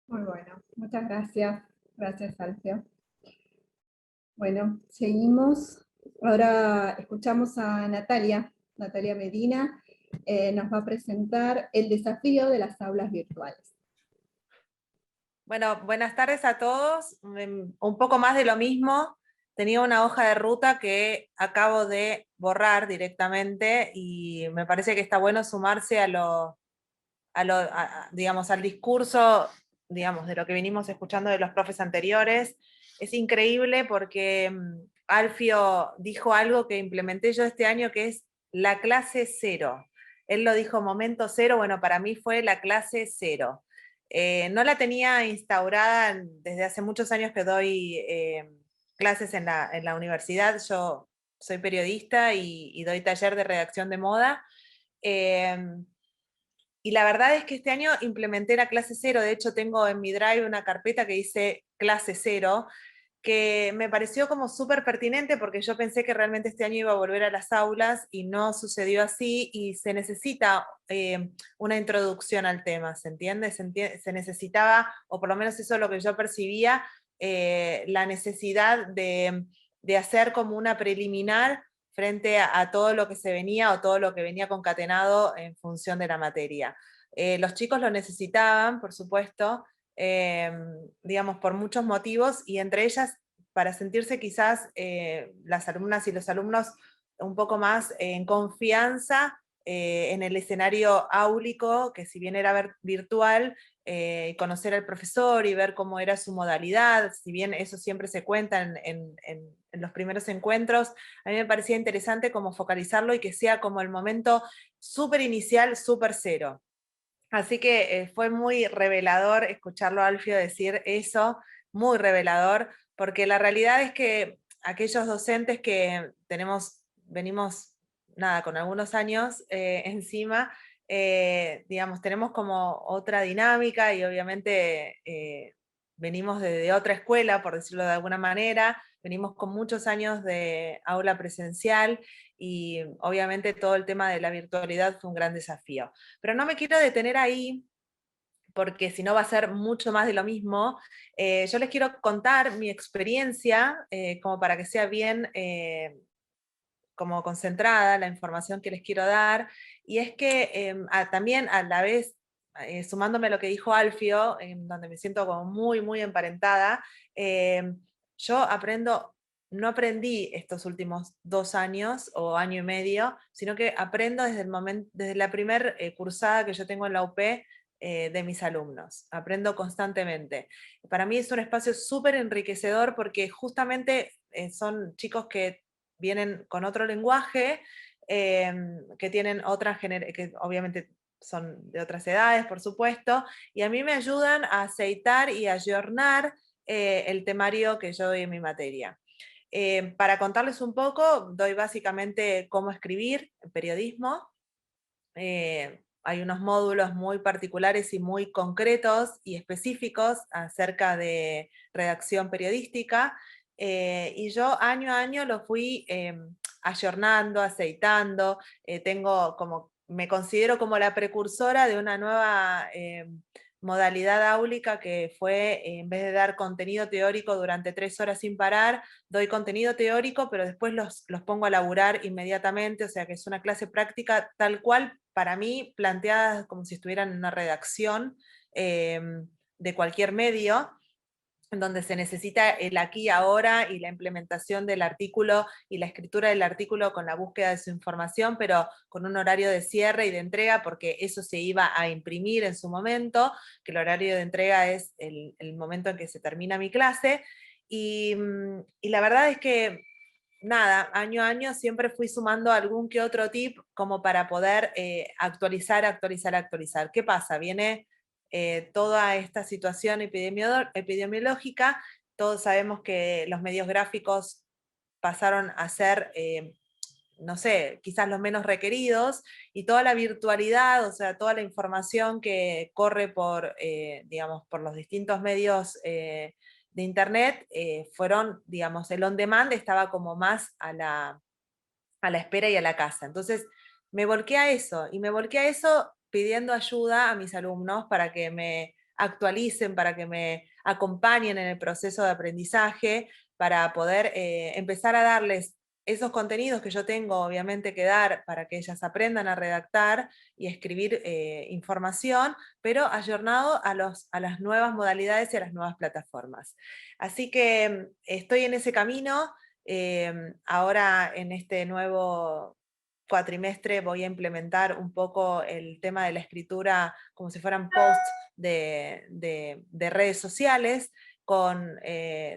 Speaker 1: Muy bueno, muchas gracias. Gracias, Alfio. Bueno, seguimos. Ahora escuchamos a Natalia Medina. Nos va a presentar el desafío de las aulas virtuales.
Speaker 6: Bueno, buenas tardes a todos. Un poco más de lo mismo. Tenía una hoja de ruta que acabo de borrar directamente y me parece que está bueno sumarse digamos, al discurso, digamos, de lo que venimos escuchando de los profes anteriores. Es increíble porque Alfio dijo algo que implementé yo este año, que es la clase cero. Él lo dijo momento cero, bueno, para mí fue la clase cero. No la tenía instaurada desde hace muchos años que doy clases en la universidad. Yo soy periodista y doy taller de redacción de moda. Y la verdad es que este año implementé la clase cero. De hecho, tengo en mi Drive una carpeta que dice clase cero, que me pareció como súper pertinente porque yo pensé que realmente este año iba a volver a las aulas y no sucedió así, y se necesita una introducción al tema, ¿se entiende? Se necesitaba, o por lo menos eso es lo que yo percibía, la necesidad de hacer como una preliminar frente a todo lo que se venía o todo lo que venía concatenado en función de la materia. Los chicos lo necesitaban, por supuesto, digamos, por muchos motivos, y entre ellas para sentirse quizás las alumnas y los alumnos un poco más en confianza en el escenario áulico, que si bien era virtual, conocer al profesor y ver cómo era su modalidad, si bien eso siempre se cuenta en los primeros encuentros, a mí me parecía interesante como focalizarlo y que sea como el momento súper inicial, súper cero. Así que fue muy revelador escucharlo a Alfio decir eso, muy revelador, porque la realidad es que aquellos docentes que venimos nada, con algunos años encima, digamos, tenemos como otra dinámica y obviamente venimos de otra escuela, por decirlo de alguna manera, venimos con muchos años de aula presencial y obviamente todo el tema de la virtualidad fue un gran desafío. Pero no me quiero detener ahí, porque si no va a ser mucho más de lo mismo. Yo les quiero contar mi experiencia, como para que sea bien como concentrada la información que les quiero dar, y es que también a la vez, sumándome a lo que dijo Alfio, en donde me siento como muy, muy emparentada, yo no aprendí estos últimos 2 años o año y medio, sino que aprendo desde la primer cursada que yo tengo en la UP, de mis alumnos. Aprendo constantemente. Para mí es un espacio súper enriquecedor porque justamente son chicos que vienen con otro lenguaje, que tienen que obviamente son de otras edades, por supuesto, y a mí me ayudan a aceitar y a ayornar el temario que yo doy en mi materia. Para contarles un poco, doy básicamente cómo escribir periodismo. Hay unos módulos muy particulares y muy concretos y específicos acerca de redacción periodística, y yo año a año lo fui ayornando, aceitando. Tengo como me considero como la precursora de una nueva modalidad áulica que fue, en vez de dar contenido teórico durante 3 horas sin parar, doy contenido teórico, pero después los pongo a laburar inmediatamente, o sea que es una clase práctica tal cual, para mí, planteada como si estuvieran en una redacción de cualquier medio, en donde se necesita el aquí y ahora y la implementación del artículo y la escritura del artículo con la búsqueda de su información, pero con un horario de cierre y de entrega, porque eso se iba a imprimir en su momento, que el horario de entrega es el momento en que se termina mi clase, y la verdad es que nada, año a año siempre fui sumando algún que otro tip como para poder actualizar. ¿Qué pasa? Viene toda esta situación epidemiológica, todos sabemos que los medios gráficos pasaron a ser, no sé, quizás los menos requeridos, y toda la virtualidad, o sea, toda la información que corre por, digamos, por los distintos medios de internet, fueron, digamos, el on demand estaba como más a la espera y a la casa. Entonces me volqué a eso, y me volqué a eso pidiendo ayuda a mis alumnos para que me actualicen, para que me acompañen en el proceso de aprendizaje, para poder empezar a darles esos contenidos que yo tengo obviamente que dar para que ellas aprendan a redactar y escribir información, pero ayornado a las nuevas modalidades y a las nuevas plataformas. Así que estoy en ese camino. Ahora en este nuevo cuatrimestre voy a implementar un poco el tema de la escritura como si fueran posts de redes sociales, con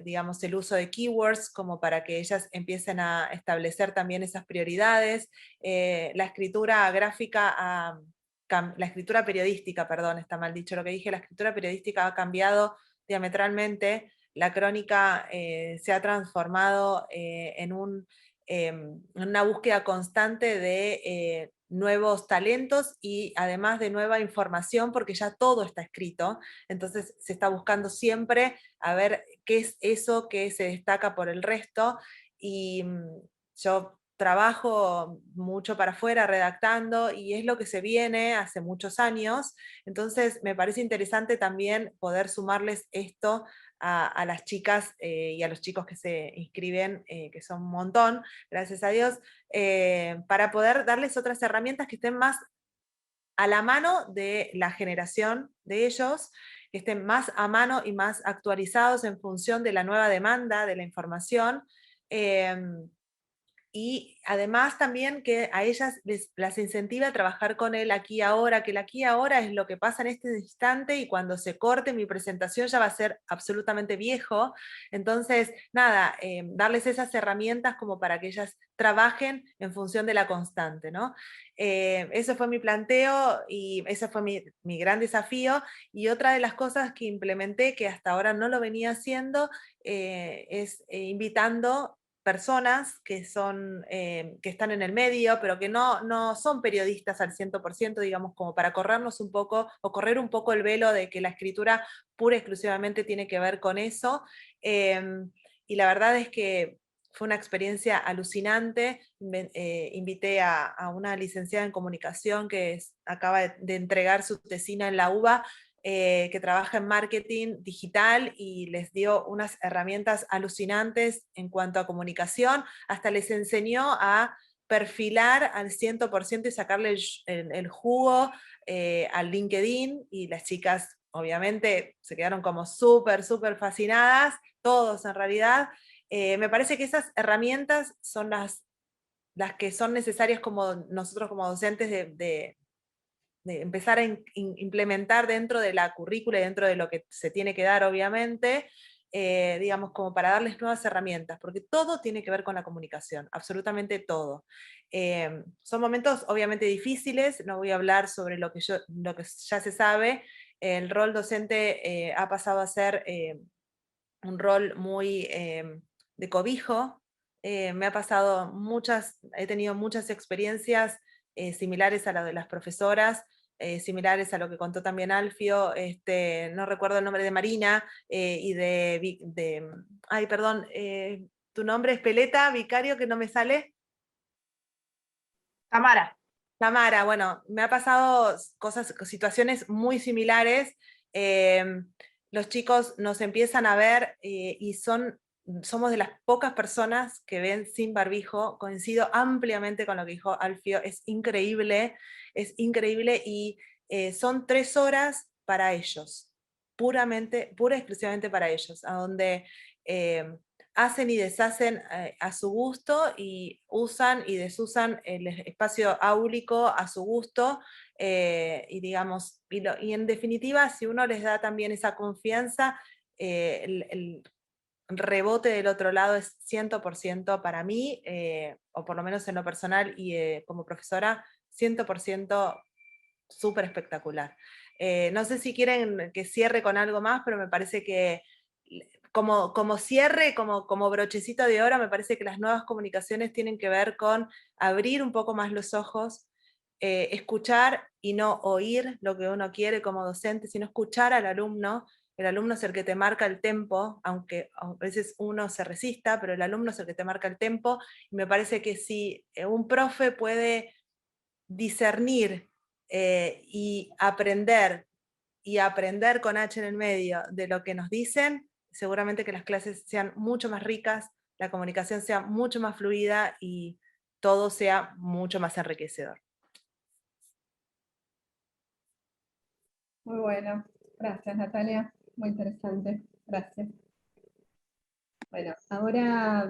Speaker 6: digamos, el uso de keywords como para que ellas empiecen a establecer también esas prioridades. La escritura gráfica, la escritura periodística, perdón, está mal dicho lo que dije, la escritura periodística ha cambiado diametralmente. La crónica se ha transformado en una búsqueda constante de nuevos talentos y además de nueva información, porque ya todo está escrito, entonces se está buscando siempre a ver qué es eso que se destaca por el resto, y yo trabajo mucho para afuera redactando, y es lo que se viene hace muchos años, entonces me parece interesante también poder sumarles esto a las chicas y a los chicos que se inscriben, que son un montón, gracias a Dios, para poder darles otras herramientas que estén más a la mano de la generación de ellos, que estén más a mano y más actualizados en función de la nueva demanda de la información. Y además también que a ellas las incentiva a trabajar con el aquí y ahora, que el aquí y ahora es lo que pasa en este instante, y cuando se corte mi presentación ya va a ser absolutamente viejo. Entonces, nada, darles esas herramientas como para que ellas trabajen en función de la constante, ¿no? Eso fue mi planteo y ese fue mi gran desafío. Y otra de las cosas que implementé, que hasta ahora no lo venía haciendo, es invitando personas que están en el medio, pero que no son periodistas al 100%, digamos, como para corrernos un poco, o correr un poco el velo de que la escritura pura y exclusivamente tiene que ver con eso. Y la verdad es que fue una experiencia alucinante. Invité a una licenciada en comunicación que acaba de entregar su tesina en la UBA, que trabaja en marketing digital, y les dio unas herramientas alucinantes en cuanto a comunicación, hasta les enseñó a perfilar al 100% y sacarle el jugo al LinkedIn, y las chicas obviamente se quedaron como súper fascinadas, todos en realidad. Me parece que esas herramientas son las que son necesarias como nosotros como docentes de empezar a implementar dentro de la currícula y dentro de lo que se tiene que dar, obviamente, digamos, como para darles nuevas herramientas, porque todo tiene que ver con la comunicación, absolutamente todo. Son momentos obviamente difíciles, no voy a hablar sobre lo que ya se sabe. El rol docente ha pasado a ser un rol muy de cobijo. Me ha pasado he tenido muchas experiencias similares a las de las profesoras, similares a lo que contó también Alfio, no recuerdo el nombre de Marina, y ay, perdón, tu nombre es Peleta, Vicario, que no me sale.
Speaker 4: Tamara.
Speaker 6: Tamara, bueno, me ha pasado situaciones muy similares. Los chicos nos empiezan a ver y somos de las pocas personas que ven sin barbijo. Coincido ampliamente con lo que dijo Alfio, es increíble y son 3 horas para ellos, pura y exclusivamente para ellos, a donde hacen y deshacen a su gusto y usan y desusan el espacio áulico a su gusto, y digamos, y en definitiva, si uno les da también esa confianza, el rebote del otro lado es 100% para mí, o por lo menos en lo personal y como profesora, 100% súper espectacular. No sé si quieren que cierre con algo más, pero me parece que como cierre, como brochecito de oro, me parece que las nuevas comunicaciones tienen que ver con abrir un poco más los ojos, escuchar y no oír lo que uno quiere como docente, sino escuchar al alumno. El alumno es el que te marca el tempo, aunque a veces uno se resista, pero el alumno es el que te marca el tempo. Y me parece que si un profe puede discernir y aprender con H en el medio de lo que nos dicen, seguramente que las clases sean mucho más ricas, la comunicación sea mucho más fluida y todo sea mucho más enriquecedor.
Speaker 1: Muy bueno. Gracias, Natalia. Muy interesante. Gracias. Bueno, ahora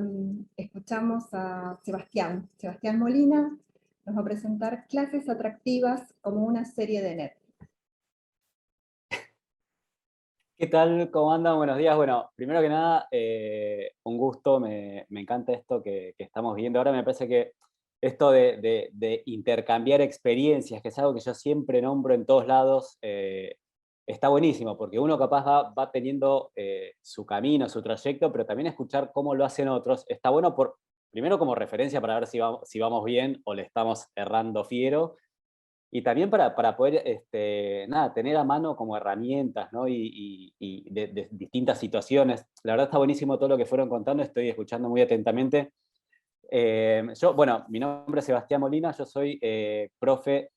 Speaker 1: escuchamos a Sebastián. Sebastián Molina nos va a presentar Clases Atractivas como una serie de Netflix.
Speaker 7: ¿Qué tal? ¿Cómo andan? Buenos días. Bueno, primero que nada, un gusto, me encanta esto que estamos viendo ahora. Me parece que esto de intercambiar experiencias, que es algo que yo siempre nombro en todos lados, está buenísimo, porque uno capaz va teniendo su camino, su trayecto, pero también escuchar cómo lo hacen otros. Está bueno primero como referencia para ver si vamos bien o le estamos errando fiero, y también para poder tener a mano como herramientas, ¿no? y de distintas situaciones. La verdad está buenísimo todo lo que fueron contando, estoy escuchando muy atentamente. Bueno, mi nombre es Sebastián Molina, yo soy profe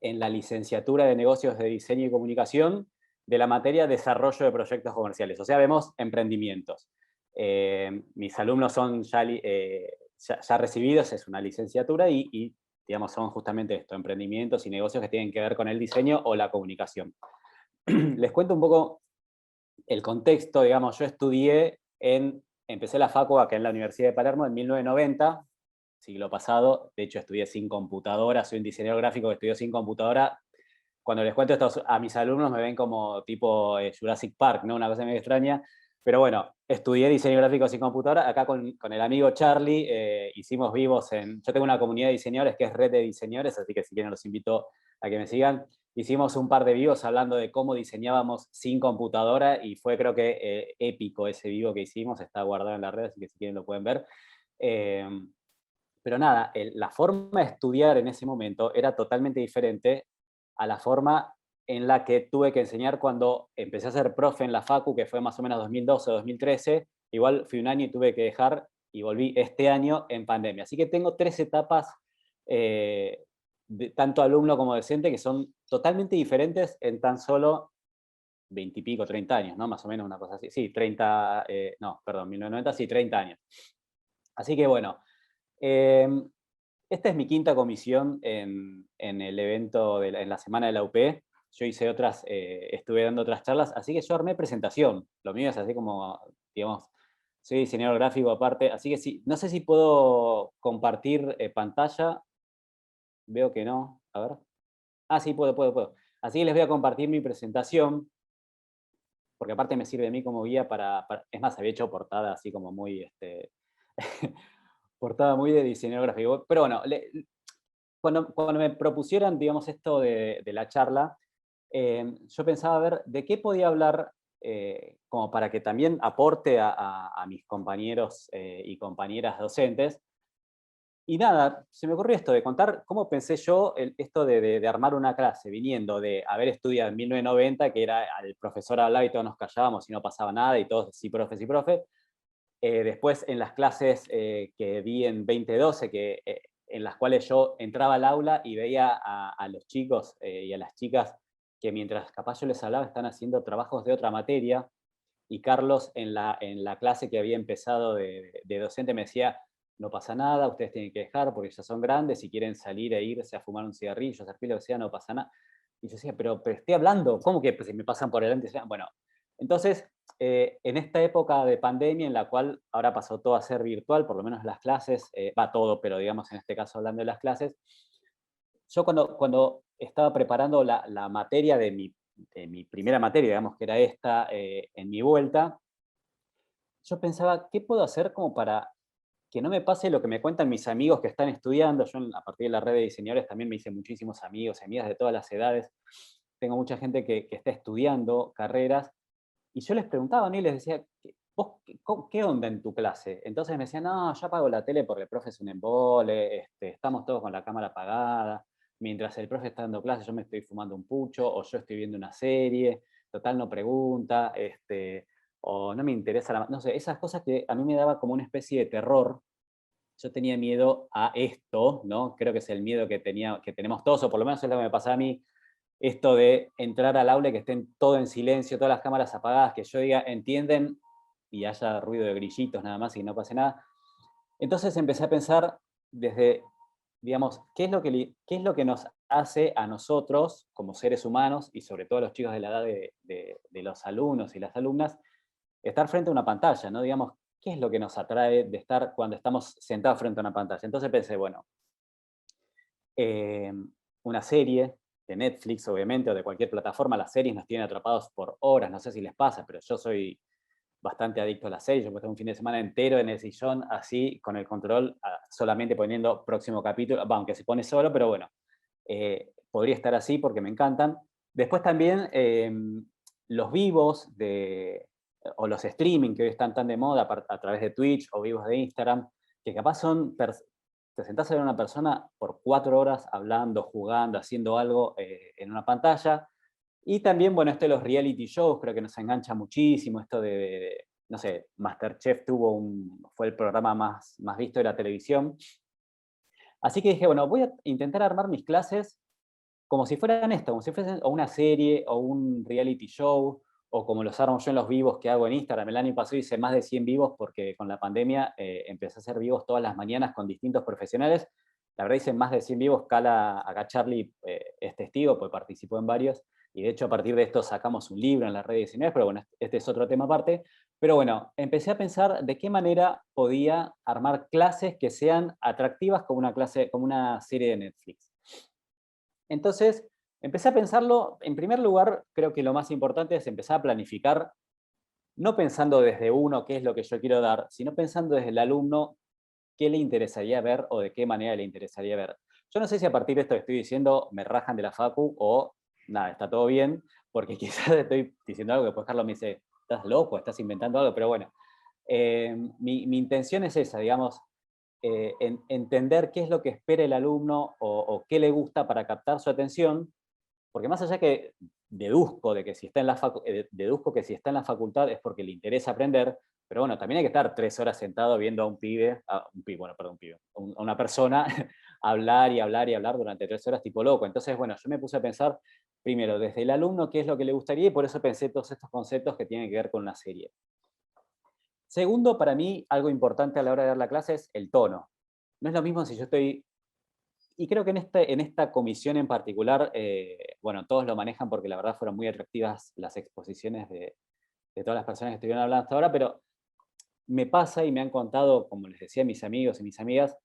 Speaker 7: en la licenciatura de Negocios de Diseño y Comunicación de la materia Desarrollo de Proyectos Comerciales, o sea, vemos emprendimientos. Mis alumnos son ya recibidos, es una licenciatura y digamos, son justamente esto, emprendimientos y negocios que tienen que ver con el diseño o la comunicación. Les cuento un poco el contexto, digamos, yo empecé la facu acá en la Universidad de Palermo en 1990, siglo pasado, de hecho estudié sin computadora, soy un diseñador gráfico que estudió sin computadora. Cuando les cuento esto a mis alumnos me ven como tipo Jurassic Park, ¿no? Una cosa medio extraña. Pero bueno, estudié diseño gráfico sin computadora. Acá con el amigo Charlie hicimos vivos yo tengo una comunidad de diseñadores que es Red de Diseñadores, así que si quieren los invito a que me sigan. Hicimos un par de vivos hablando de cómo diseñábamos sin computadora y fue creo que épico ese vivo que hicimos, está guardado en la red, así que si quieren lo pueden ver. Pero nada, la forma de estudiar en ese momento era totalmente diferente a la forma en la que tuve que enseñar cuando empecé a ser profe en la facu, que fue más o menos 2012 o 2013. Igual fui un año y tuve que dejar y volví este año en pandemia. Así que tengo 3 etapas, tanto alumno como docente, que son totalmente diferentes en tan solo 20 y pico, 30 años, ¿no? Más o menos una cosa así. Sí, 30, no, perdón, 1990, sí, 30 años. Así que bueno, esta es mi quinta comisión en el evento, en la semana de la UP. Yo hice estuve dando otras charlas, así que yo armé presentación. Lo mío es así como, digamos, soy diseñador gráfico aparte, así que sí, no sé si puedo compartir pantalla. Veo que no, a ver. Ah, sí, puedo. Así que les voy a compartir mi presentación, porque aparte me sirve a mí como guía es más, había hecho portada así como muy, portada muy de diseñador gráfico. Pero bueno, cuando me propusieran, digamos, esto de la charla, yo pensaba a ver de qué podía hablar como para que también aporte a mis compañeros y compañeras docentes. Y nada, se me ocurrió esto de contar cómo pensé yo esto de armar una clase, viniendo de haber estudiado en 1990, que era el profesor hablaba y todos nos callábamos y no pasaba nada, y todos sí, profe, sí, profe. Después en las clases que di en 2012, que en las cuales yo entraba al aula y veía a los chicos y a las chicas que mientras capaz yo les hablaba están haciendo trabajos de otra materia, y Carlos en la clase que había empezado de docente me decía, no pasa nada, ustedes tienen que dejar porque ya son grandes, si quieren salir e irse a fumar un cigarrillo, hacer pila, lo que sea, no pasa nada. Y yo decía, pero estoy hablando, ¿cómo que si me pasan por delante? Bueno, entonces, en esta época de pandemia en la cual ahora pasó todo a ser virtual, por lo menos las clases, va todo, pero digamos en este caso hablando de las clases, yo cuando estaba preparando la materia de mi primera materia, digamos que era esta, en mi vuelta, yo pensaba, ¿qué puedo hacer como para que no me pase lo que me cuentan mis amigos que están estudiando? Yo a partir de la red de diseñadores también me hice muchísimos amigos y amigas de todas las edades. Tengo mucha gente que está estudiando carreras, y yo les preguntaba, ¿no? Y les decía, ¿vos qué onda en tu clase? Entonces me decían, no, yo apago la tele porque el profe es un embole, estamos todos con la cámara apagada, mientras el profe está dando clase yo me estoy fumando un pucho, o yo estoy viendo una serie, total no pregunta, o no me interesa, no sé, esas cosas que a mí me daba como una especie de terror. Yo tenía miedo a esto, ¿no? Creo que es el miedo que tenemos todos, o por lo menos es lo que me pasaba a mí, esto de entrar al aula y que estén todo en silencio, todas las cámaras apagadas, que yo diga, entienden, y haya ruido de grillitos nada más y no pase nada. Entonces empecé a pensar desde, digamos, qué es lo que nos hace a nosotros, como seres humanos, y sobre todo a los chicos de la edad de los alumnos y las alumnas, estar frente a una pantalla, ¿no? Digamos, ¿qué es lo que nos atrae de estar cuando estamos sentados frente a una pantalla? Entonces pensé, bueno, una serie de Netflix, obviamente, o de cualquier plataforma, las series nos tienen atrapados por horas, no sé si les pasa, pero yo soy bastante adicto a las series. Yo puedo estar un fin de semana entero en el sillón, así, con el control, solamente poniendo próximo capítulo, aunque se pone solo, pero bueno, podría estar así porque me encantan. Después también los vivos o los streaming que hoy están tan de moda a través de Twitch o vivos de Instagram, que capaz son, te sentás a ver a una persona por 4 horas hablando, jugando, haciendo algo en una pantalla. Y también, bueno, esto de los reality shows creo que nos engancha muchísimo, esto no sé, MasterChef fue el programa más visto de la televisión. Así que dije, bueno, voy a intentar armar mis clases como si fueran esto, como si fuesen o una serie o un reality show, o como los armo yo en los vivos que hago en Instagram. El año pasado hice más de 100 vivos porque con la pandemia empecé a hacer vivos todas las mañanas con distintos profesionales. La verdad hice más de 100 vivos, acá Charlie es testigo, pues participó en varios, y de hecho a partir de esto sacamos un libro en las redes de diseñadores, pero bueno, este es otro tema aparte. Pero bueno, empecé a pensar de qué manera podía armar clases que sean atractivas como una serie de Netflix. Entonces, empecé a pensarlo. En primer lugar, creo que lo más importante es empezar a planificar, no pensando desde uno qué es lo que yo quiero dar, sino pensando desde el alumno qué le interesaría ver o de qué manera le interesaría ver. Yo no sé si a partir de esto que estoy diciendo me rajan de la facu o nada, está todo bien, porque quizás estoy diciendo algo que después Carlos me dice, estás loco, estás inventando algo, pero bueno, mi intención es esa, digamos, entender qué es lo que espera el alumno o qué le gusta para captar su atención, porque más allá que deduzco que si está en la facultad es porque le interesa aprender, pero bueno, también hay que estar 3 horas sentado viendo a a una persona hablar y hablar y hablar durante 3 horas tipo loco. Entonces, bueno, yo me puse a pensar primero desde el alumno qué es lo que le gustaría, y por eso pensé todos estos conceptos que tienen que ver con una serie. Segundo, para mí, algo importante a la hora de dar la clase es el tono. No es lo mismo si yo estoy... Y creo que en esta comisión en particular, bueno, todos lo manejan porque la verdad fueron muy atractivas las exposiciones de todas las personas que estuvieron hablando hasta ahora, pero me pasa y me han contado, como les decía, mis amigos y mis amigas,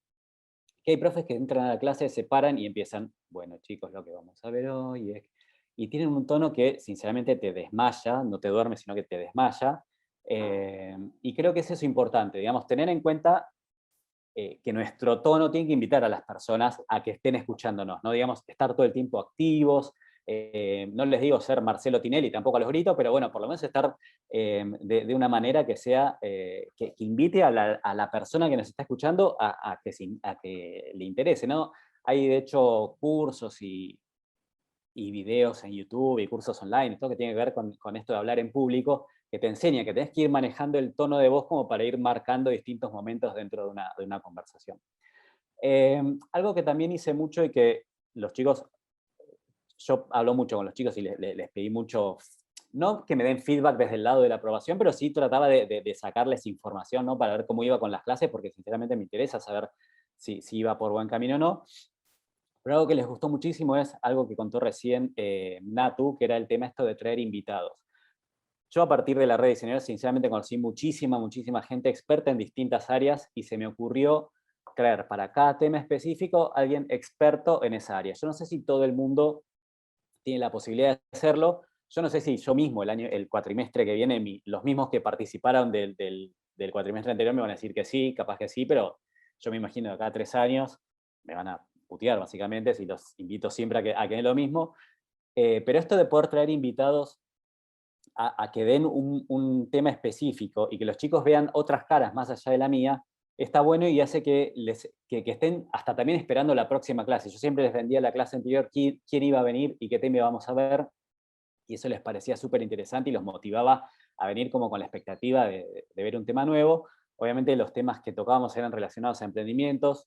Speaker 7: que hay profes que entran a la clase, se paran y empiezan, bueno, chicos, lo que vamos a ver hoy es... Y tienen un tono que sinceramente te desmaya, no te duerme, sino que te desmaya. Y creo que es eso importante, digamos, tener en cuenta que nuestro tono tiene que invitar a las personas a que estén escuchándonos, ¿no? Digamos, estar todo el tiempo activos, no les digo ser Marcelo Tinelli, tampoco a los gritos, pero bueno, por lo menos estar de una manera que sea, que invite a la persona que nos está escuchando a que le interese, ¿no? Hay de hecho cursos y videos en YouTube y cursos online, y todo que tiene que ver con esto de hablar en público, que te enseña que tenés que ir manejando el tono de voz como para ir marcando distintos momentos dentro de una conversación. Algo que también hice mucho y que los chicos, yo hablo mucho con los chicos y les pedí mucho, no que me den feedback desde el lado de la aprobación, pero sí trataba de sacarles información, ¿no? Para ver cómo iba con las clases, porque sinceramente me interesa saber si iba por buen camino o no. Pero algo que les gustó muchísimo es algo que contó recién Natu, que era el tema esto de traer invitados. Yo a partir de la red de diseñadores, sinceramente conocí muchísima gente experta en distintas áreas y se me ocurrió traer para cada tema específico a alguien experto en esa área. Yo no sé si todo el mundo tiene la posibilidad de hacerlo. Yo no sé si yo mismo el cuatrimestre que viene, los mismos que participaron del cuatrimestre anterior me van a decir que sí, capaz que sí, pero yo me imagino que cada 3 años me van a putear básicamente, si los invito siempre a que den lo mismo. Pero esto de poder traer invitados a que den un tema específico y que los chicos vean otras caras más allá de la mía, está bueno y hace que estén hasta también esperando la próxima clase. Yo siempre les vendía la clase anterior quién iba a venir y qué tema íbamos a ver, y eso les parecía súper interesante y los motivaba a venir como con la expectativa de ver un tema nuevo. Obviamente los temas que tocábamos eran relacionados a emprendimientos.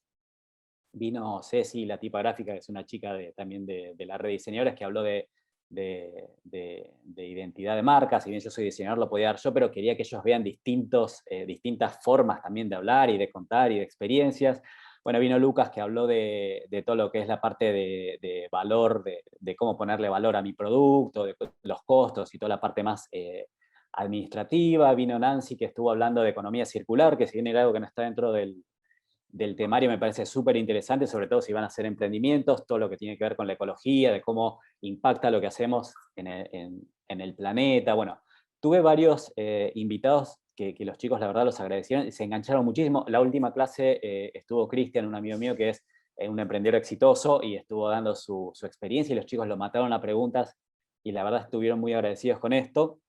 Speaker 7: Vino Ceci, la tipográfica, que es una chica también de la red de diseñadores, que habló de identidad de marca. Si bien yo soy diseñador, lo podía dar yo, pero quería que ellos vean distintas formas también de hablar y de contar y de experiencias. Bueno, vino Lucas, que habló de todo lo que es la parte de valor, de cómo ponerle valor a mi producto, de los costos y toda la parte más administrativa. Vino Nancy, que estuvo hablando de economía circular, que si bien era algo que no está dentro del temario, me parece súper interesante, sobre todo si van a hacer emprendimientos, todo lo que tiene que ver con la ecología, de cómo impacta lo que hacemos en el planeta. Bueno, tuve varios invitados que los chicos, la verdad, los agradecieron y se engancharon muchísimo. La última clase estuvo Cristian, un amigo mío que es un emprendedor exitoso, y estuvo dando su experiencia, y los chicos lo mataron a preguntas, y la verdad estuvieron muy agradecidos con esto.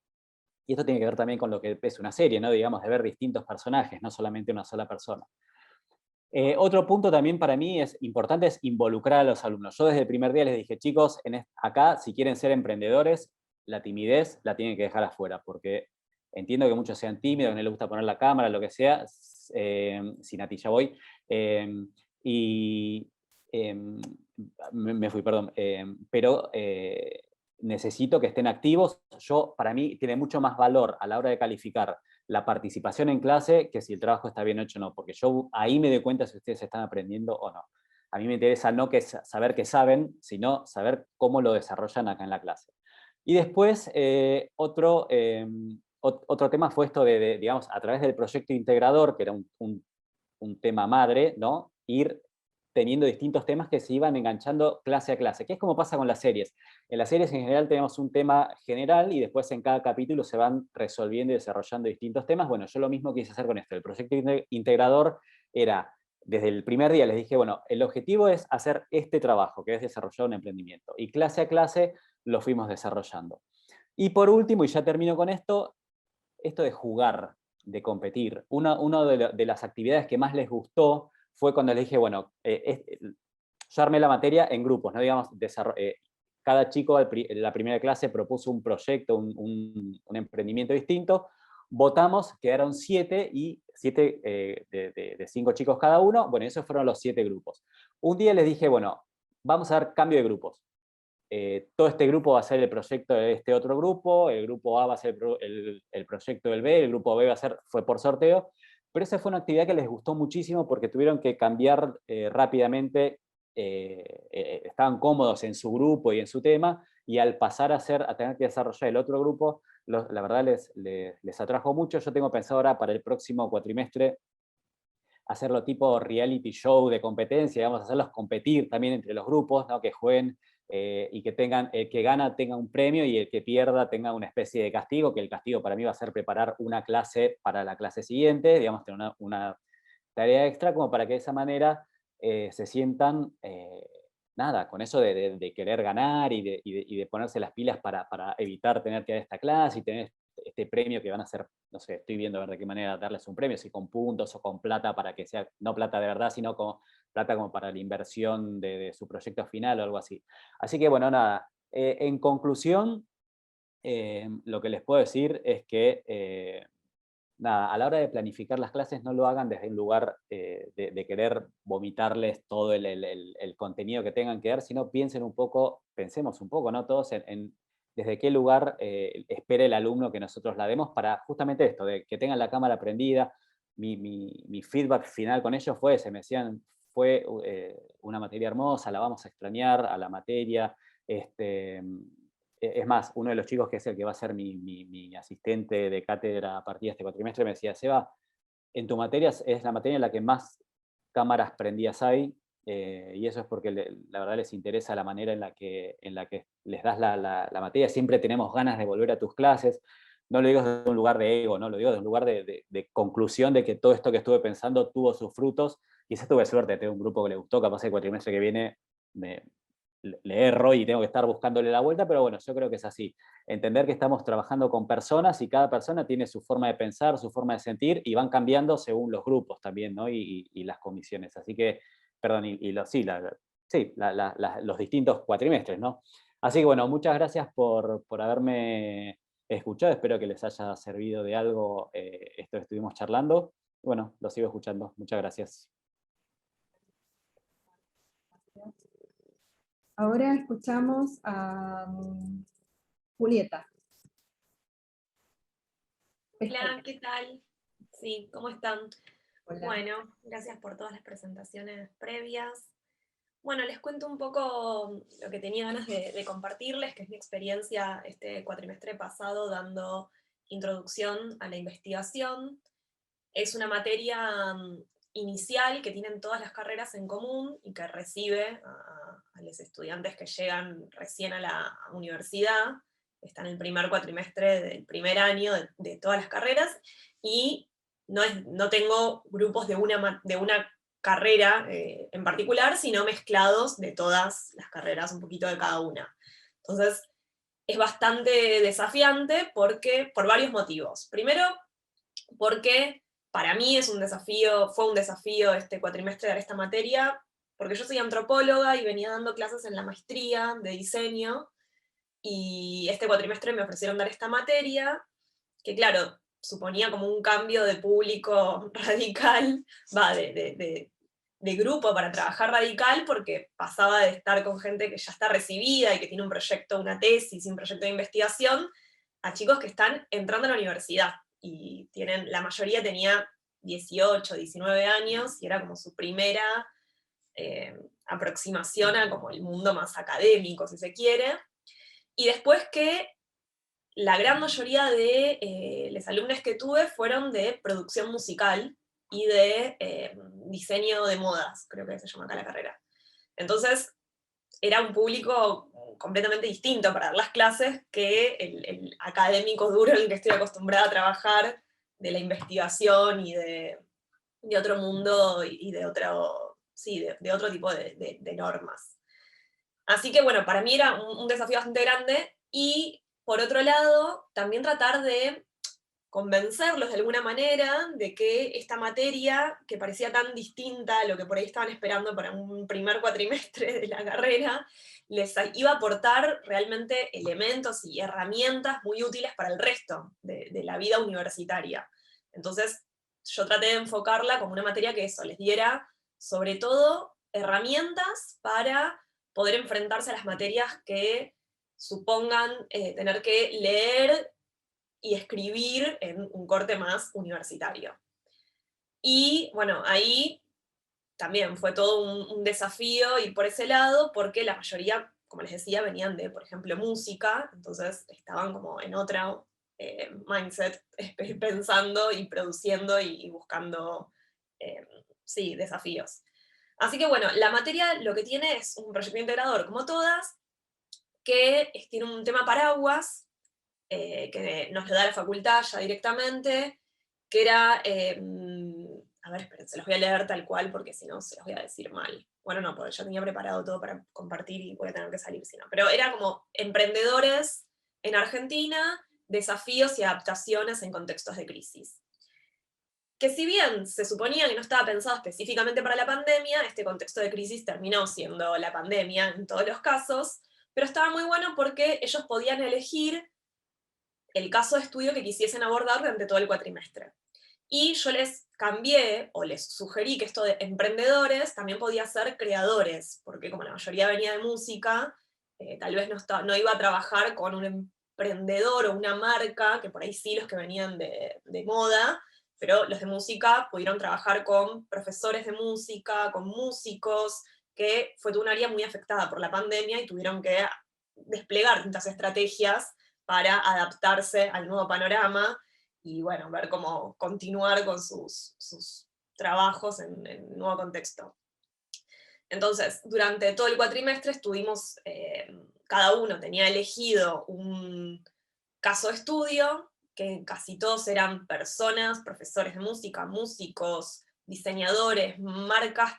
Speaker 7: Y esto tiene que ver también con lo que es una serie, ¿no? Digamos, de ver distintos personajes, no solamente una sola persona. Otro punto también para mí es importante es involucrar a los alumnos. Yo desde el primer día les dije, chicos, acá si quieren ser emprendedores, la timidez la tienen que dejar afuera, porque entiendo que muchos sean tímidos, que no les gusta poner la cámara, lo que sea, sin Nati ya voy, y me fui, perdón, pero necesito que estén activos. Para mí tiene mucho más valor a la hora de calificar la participación en clase que si el trabajo está bien hecho o no, porque yo ahí me doy cuenta si ustedes están aprendiendo o no. A mí me interesa no saber que saben, sino saber cómo lo desarrollan acá en la clase. Y después, otro tema fue esto digamos, a través del proyecto integrador, que era un tema madre, ¿no? Ir teniendo distintos temas que se iban enganchando clase a clase, que es como pasa con las series. En las series en general tenemos un tema general y después en cada capítulo se van resolviendo y desarrollando distintos temas. Bueno, yo lo mismo quise hacer con esto. El proyecto integrador era, desde el primer día les dije, bueno, el objetivo es hacer este trabajo, que es desarrollar un emprendimiento. Y clase a clase lo fuimos desarrollando. Y por último, y ya termino con esto de jugar, de competir. Una de las actividades que más les gustó fue cuando les dije, bueno, yo armé la materia en grupos, ¿no? Digamos, cada chico en la primera clase propuso un proyecto, un emprendimiento distinto, votamos, quedaron 7 de 5 chicos cada uno. Bueno, esos fueron los 7 grupos. Un día les dije, bueno, vamos a dar cambio de grupos. Todo este grupo va a ser el proyecto de este otro grupo, el grupo A va a ser el proyecto del B, el grupo B fue por sorteo, pero esa fue una actividad que les gustó muchísimo porque tuvieron que cambiar rápidamente, estaban cómodos en su grupo y en su tema, y al pasar a tener que desarrollar el otro grupo, la verdad les atrajo mucho. Yo tengo pensado ahora para el próximo cuatrimestre hacerlo tipo reality show de competencia, digamos, hacerlos competir también entre los grupos, ¿no? Que jueguen y que el que gana tenga un premio y el que pierda tenga una especie de castigo, que el castigo para mí va a ser preparar una clase para la clase siguiente, digamos, tener una tarea extra, como para que de esa manera se sientan, nada, con eso de querer ganar y de ponerse las pilas para evitar tener que dar esta clase y tener este premio que van a hacer, no sé, estoy viendo a ver de qué manera darles un premio, si con puntos o con plata para que sea, no plata de verdad, sino como plata como para la inversión de su proyecto final o algo así. Así que bueno, nada, en conclusión, lo que les puedo decir es que nada, a la hora de planificar las clases no lo hagan desde un lugar de querer vomitarles todo el contenido que tengan que dar, sino pensemos un poco, ¿no? Todos en desde qué lugar espera el alumno que nosotros la demos para justamente esto, de que tengan la cámara prendida. Mi feedback final con ellos fue ese, me decían, fue una materia hermosa, la vamos a extrañar a la materia. Es más, uno de los chicos que es el que va a ser mi asistente de cátedra a partir de este cuatrimestre me decía, Seba, en tu materia es la materia en la que más cámaras prendidas hay, y eso es porque la verdad les interesa la manera en la que les das la materia. Siempre tenemos ganas de volver a tus clases. No lo digo desde un lugar de ego, ¿no? Lo digo desde un lugar de conclusión de que todo esto que estuve pensando tuvo sus frutos. Quizás tuve suerte de tener un grupo que le gustó, capaz el cuatrimestre que viene le erro y tengo que estar buscándole la vuelta, pero bueno, yo creo que es así. Entender que estamos trabajando con personas y cada persona tiene su forma de pensar, su forma de sentir, y van cambiando según los grupos también, ¿no? Y las comisiones. Así que, perdón, los distintos cuatrimestres, ¿no? Así que bueno, muchas gracias por haberme escuchado. Espero que les haya servido de algo esto que estuvimos charlando. Bueno, lo sigo escuchando. Muchas gracias.
Speaker 1: Ahora escuchamos a Julieta.
Speaker 8: Hola, ¿qué tal? Sí, ¿cómo están?
Speaker 1: Hola.
Speaker 8: Bueno, gracias por todas las presentaciones previas. Bueno, les cuento un poco lo que tenía ganas de compartirles, que es mi experiencia este cuatrimestre pasado dando introducción a la investigación. Es una materia inicial que tienen todas las carreras en común y que recibe a los estudiantes que llegan recién a la universidad. Está en el primer cuatrimestre del primer año de todas las carreras, y no tengo grupos de una carrera en particular, sino mezclados de todas las carreras, un poquito de cada una. Entonces, es bastante desafiante por varios motivos. Primero, porque para mí fue un desafío este cuatrimestre dar esta materia, porque yo soy antropóloga y venía dando clases en la maestría de diseño, y este cuatrimestre me ofrecieron dar esta materia, que claro, suponía como un cambio de público radical, de grupo para trabajar radical, porque pasaba de estar con gente que ya está recibida y que tiene un proyecto, una tesis, un proyecto de investigación, a chicos que están entrando a la universidad, y la mayoría tenía 18, 19 años, y era como su primera aproximación a como el mundo más académico, si se quiere. Y después que la gran mayoría de los alumnos que tuve fueron de producción musical y de diseño de modas, creo que se llama acá la carrera. Entonces, era un público completamente distinto para dar las clases que el académico duro en el que estoy acostumbrada a trabajar, de la investigación y de otro mundo y de otro tipo de normas. Así que bueno, para mí era un desafío bastante grande, y por otro lado, también tratar de convencerlos de alguna manera de que esta materia, que parecía tan distinta a lo que por ahí estaban esperando para un primer cuatrimestre de la carrera, les iba a aportar realmente elementos y herramientas muy útiles para el resto de la vida universitaria. Entonces, yo traté de enfocarla como una materia que eso, les diera sobre todo herramientas para poder enfrentarse a las materias que supongan tener que leer y escribir en un corte más universitario. Y bueno, ahí también fue todo un desafío ir por ese lado, porque la mayoría, como les decía, venían de, por ejemplo, música, entonces estaban como en otra mindset, pensando y produciendo y buscando, desafíos. Así que bueno, la materia lo que tiene es un proyecto integrador, como todas, que tiene un tema paraguas, que nos lo da la facultad ya directamente, que era, a ver, esperen, se los voy a leer tal cual, porque si no se los voy a decir mal. Bueno, no, porque yo tenía preparado todo para compartir y voy a tener que salir si no. Pero era como emprendedores en Argentina, desafíos y adaptaciones en contextos de crisis. Que si bien se suponía que no estaba pensado específicamente para la pandemia, este contexto de crisis terminó siendo la pandemia en todos los casos, pero estaba muy bueno porque ellos podían elegir el caso de estudio que quisiesen abordar durante todo el cuatrimestre. Y yo les cambié, o les sugerí que esto de emprendedores también podía ser creadores, porque como la mayoría venía de música, tal vez no iba a trabajar con un emprendedor o una marca, que por ahí sí los que venían de moda, pero los de música pudieron trabajar con profesores de música, con músicos, que fue un área muy afectada por la pandemia y tuvieron que desplegar distintas estrategias para adaptarse al nuevo panorama y bueno, ver cómo continuar con sus trabajos en un nuevo contexto. Entonces, durante todo el cuatrimestre estuvimos, cada uno tenía elegido un caso de estudio, que casi todos eran personas, profesores de música, músicos, diseñadores, marcas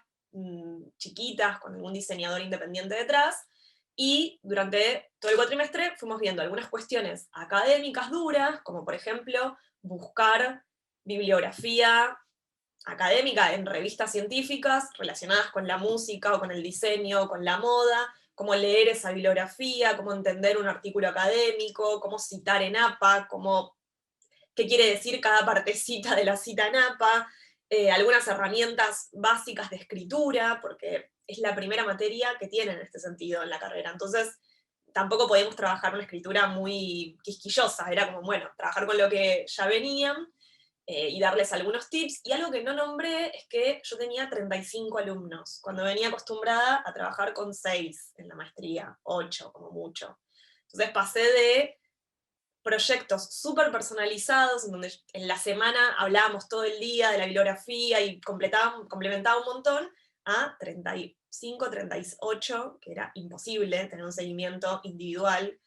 Speaker 8: chiquitas con algún diseñador independiente detrás, y durante todo el cuatrimestre fuimos viendo algunas cuestiones académicas duras, como por ejemplo buscar bibliografía académica en revistas científicas relacionadas con la música o con el diseño o con la moda, cómo leer esa bibliografía, cómo entender un artículo académico, cómo citar en APA, qué quiere decir cada partecita de la cita en APA, algunas herramientas básicas de escritura, porque es la primera materia que tienen en este sentido en la carrera. Entonces, tampoco podíamos trabajar una escritura muy quisquillosa, era como, bueno, trabajar con lo que ya venían, y darles algunos tips. Y algo que no nombré es que yo tenía 35 alumnos, cuando venía acostumbrada a trabajar con 6 en la maestría, 8 como mucho. Entonces pasé de proyectos súper personalizados, en donde en la semana hablábamos todo el día de la bibliografía y complementaba un montón, a 35, 38, que era imposible tener un seguimiento individual,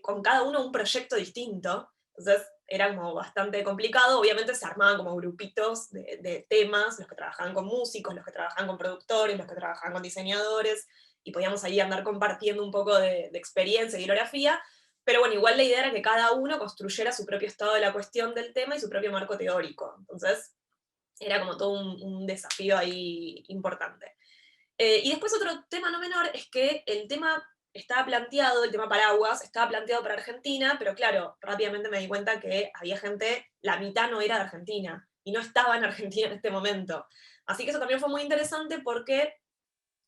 Speaker 8: con cada uno un proyecto distinto. Entonces era como bastante complicado. Obviamente se armaban como grupitos de temas, los que trabajaban con músicos, los que trabajaban con productores, los que trabajaban con diseñadores, y podíamos ahí andar compartiendo un poco de experiencia y bibliografía, pero bueno, igual la idea era que cada uno construyera su propio estado de la cuestión del tema y su propio marco teórico. Entonces era como todo un desafío ahí importante. Y después otro tema no menor es que el tema estaba planteado, el tema paraguas, estaba planteado para Argentina, pero claro, rápidamente me di cuenta que había gente, la mitad no era de Argentina, y no estaba en Argentina en este momento. Así que eso también fue muy interesante porque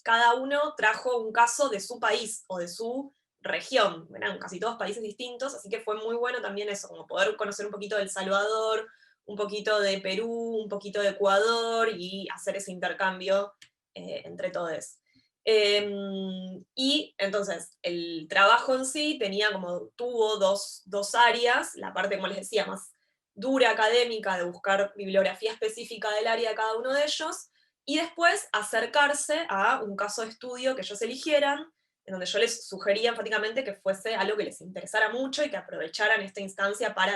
Speaker 8: cada uno trajo un caso de su país o de su región, eran casi todos países distintos, así que fue muy bueno también eso, como poder conocer un poquito de El Salvador, un poquito de Perú, un poquito de Ecuador, y hacer ese intercambio entre todos. Y entonces, el trabajo en sí tuvo dos áreas, la parte, como les decía, más dura académica, de buscar bibliografía específica del área de cada uno de ellos, y después acercarse a un caso de estudio que ellos eligieran, en donde yo les sugería enfáticamente que fuese algo que les interesara mucho y que aprovecharan esta instancia para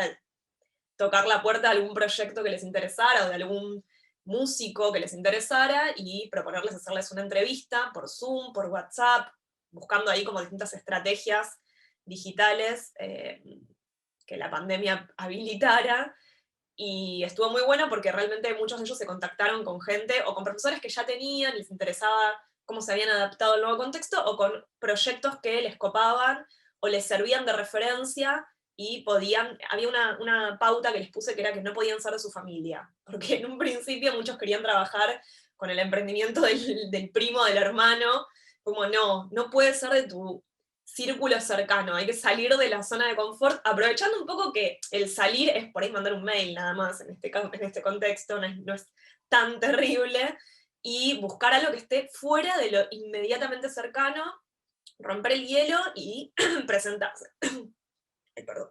Speaker 8: tocar la puerta de algún proyecto que les interesara o de algún músico que les interesara y proponerles hacerles una entrevista por Zoom, por WhatsApp, buscando ahí como distintas estrategias digitales que la pandemia habilitara. Y estuvo muy bueno porque realmente muchos de ellos se contactaron con gente o con profesores que ya tenían, les interesaba cómo se habían adaptado al nuevo contexto, o con proyectos que les copaban o les servían de referencia, y había una pauta que les puse que era que no podían ser de su familia, porque en un principio muchos querían trabajar con el emprendimiento del primo, del hermano, como no puede ser de tu círculo cercano, hay que salir de la zona de confort, aprovechando un poco que el salir es por ahí mandar un mail nada más, en este contexto, no es tan terrible, y buscar algo que esté fuera de lo inmediatamente cercano, romper el hielo y presentarse. Ay, perdón.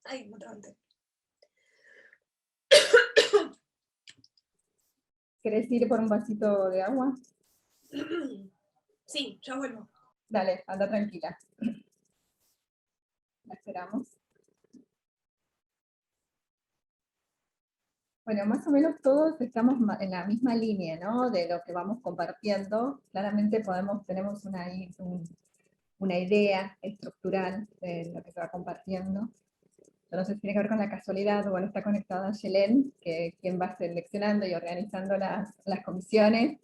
Speaker 8: Ay, me atraganté.
Speaker 1: ¿Querés ir por un vasito de agua?
Speaker 8: Sí, ya vuelvo.
Speaker 1: Dale, anda tranquila. La esperamos. Bueno, más o menos todos estamos en la misma línea, ¿no? De lo que vamos compartiendo. Claramente tenemos una idea estructural de lo que se va compartiendo. Yo no sé si tiene que ver con la casualidad, o bueno, está conectada a Yelén, que es quien va seleccionando y organizando las comisiones.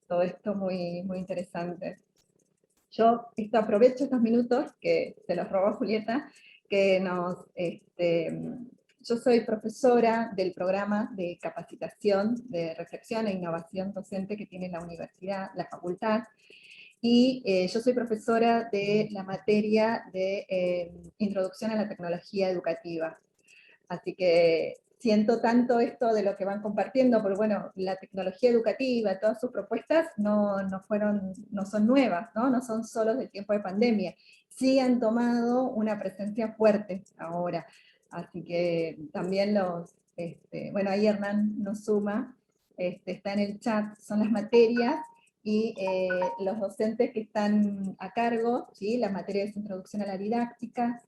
Speaker 1: Todo esto muy, muy interesante. Yo aprovecho estos minutos, que se los robo a Julieta, que nos Yo soy profesora del programa de capacitación de reflexión e innovación docente que tiene la universidad, la facultad, y yo soy profesora de la materia de Introducción a la Tecnología Educativa. Así que siento tanto esto de lo que van compartiendo, porque bueno, la tecnología educativa, todas sus propuestas no son nuevas, no son solo del tiempo de pandemia, sí han tomado una presencia fuerte ahora. Así que también bueno, ahí Hernán nos suma, está en el chat, son las materias y los docentes que están a cargo, ¿sí? Las materias de introducción a la didáctica,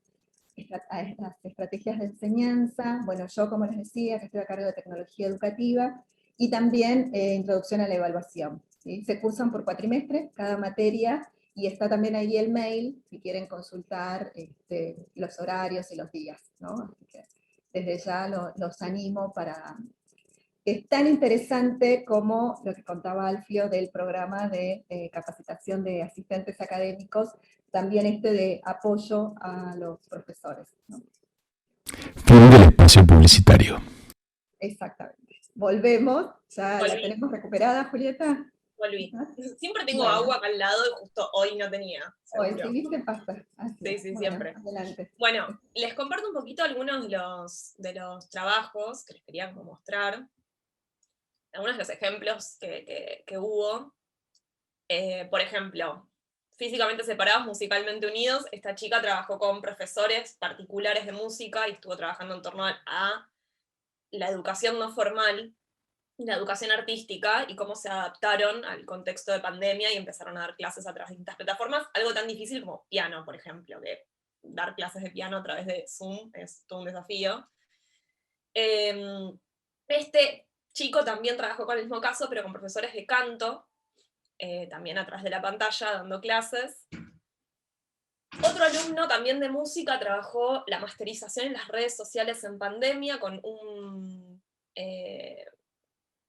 Speaker 1: las estrategias de enseñanza, bueno, yo como les decía, que estoy a cargo de tecnología educativa, y también introducción a la evaluación. ¿Sí? Se cursan por cuatrimestre cada materia, y está también ahí el mail, si quieren consultar los horarios y los días, ¿no? Así que desde ya los animo para... Es tan interesante como lo que contaba Alfio del programa de capacitación de asistentes académicos, también de apoyo a los profesores, ¿no?
Speaker 5: Fin del espacio publicitario.
Speaker 1: Exactamente. Volvemos, ya
Speaker 8: Volví.
Speaker 1: la tenemos recuperada, Julieta.
Speaker 8: Volví. Siempre tengo
Speaker 1: Bueno.
Speaker 8: agua acá al lado y justo hoy no tenía.
Speaker 1: Hoy,
Speaker 8: seguro.
Speaker 1: si viste, pasa. Así
Speaker 8: Sí,
Speaker 1: es.
Speaker 8: sí,
Speaker 1: Bueno,
Speaker 8: siempre.
Speaker 1: adelante.
Speaker 8: Bueno, les comparto un poquito algunos de los trabajos que les quería como mostrar. Algunos de los ejemplos que hubo. Por ejemplo, Físicamente Separados, Musicalmente Unidos. Esta chica trabajó con profesores particulares de música y estuvo trabajando en torno a la educación no formal, la educación artística y cómo se adaptaron al contexto de pandemia y empezaron a dar clases a través de distintas plataformas, algo tan difícil como piano, por ejemplo, que dar clases de piano a través de Zoom es todo un desafío. Este chico también trabajó con el mismo caso, pero con profesores de canto, también a través de la pantalla, dando clases. Otro alumno también de música trabajó la masterización en las redes sociales en pandemia con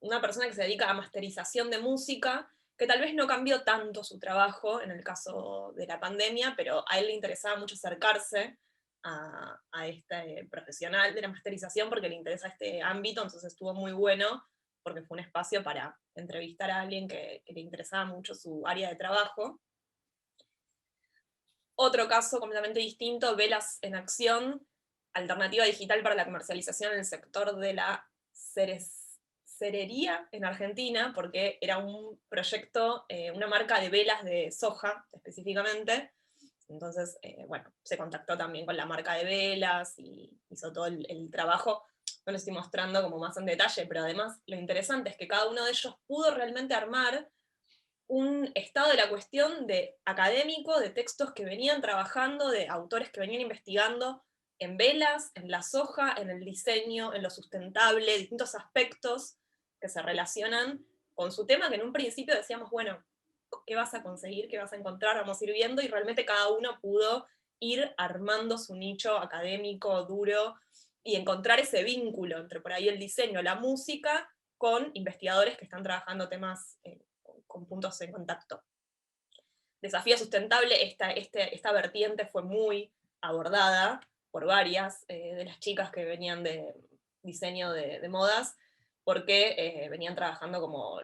Speaker 8: una persona que se dedica a masterización de música, que tal vez no cambió tanto su trabajo en el caso de la pandemia, pero a él le interesaba mucho acercarse a este profesional de la masterización porque le interesa este ámbito, entonces estuvo muy bueno, porque fue un espacio para entrevistar a alguien que le interesaba mucho su área de trabajo. Otro caso completamente distinto, Velas en Acción, alternativa digital para la comercialización en el sector de la cerería en Argentina, porque era un proyecto, una marca de velas de soja específicamente. Entonces, bueno, se contactó también con la marca de velas y hizo todo el trabajo. No lo estoy mostrando como más en detalle, pero además lo interesante es que cada uno de ellos pudo realmente armar un estado de la cuestión de académico, de textos que venían trabajando, de autores que venían investigando en velas, en la soja, en el diseño, en lo sustentable, distintos aspectos que se relacionan con su tema, que en un principio decíamos, bueno, ¿qué vas a conseguir? ¿Qué vas a encontrar? Vamos a ir viendo, y realmente cada uno pudo ir armando su nicho académico duro y encontrar ese vínculo entre por ahí el diseño, la música, con investigadores que están trabajando temas con puntos en contacto. Desafío sustentable, esta vertiente fue muy abordada por varias de las chicas que venían de diseño de modas, porque venían trabajando como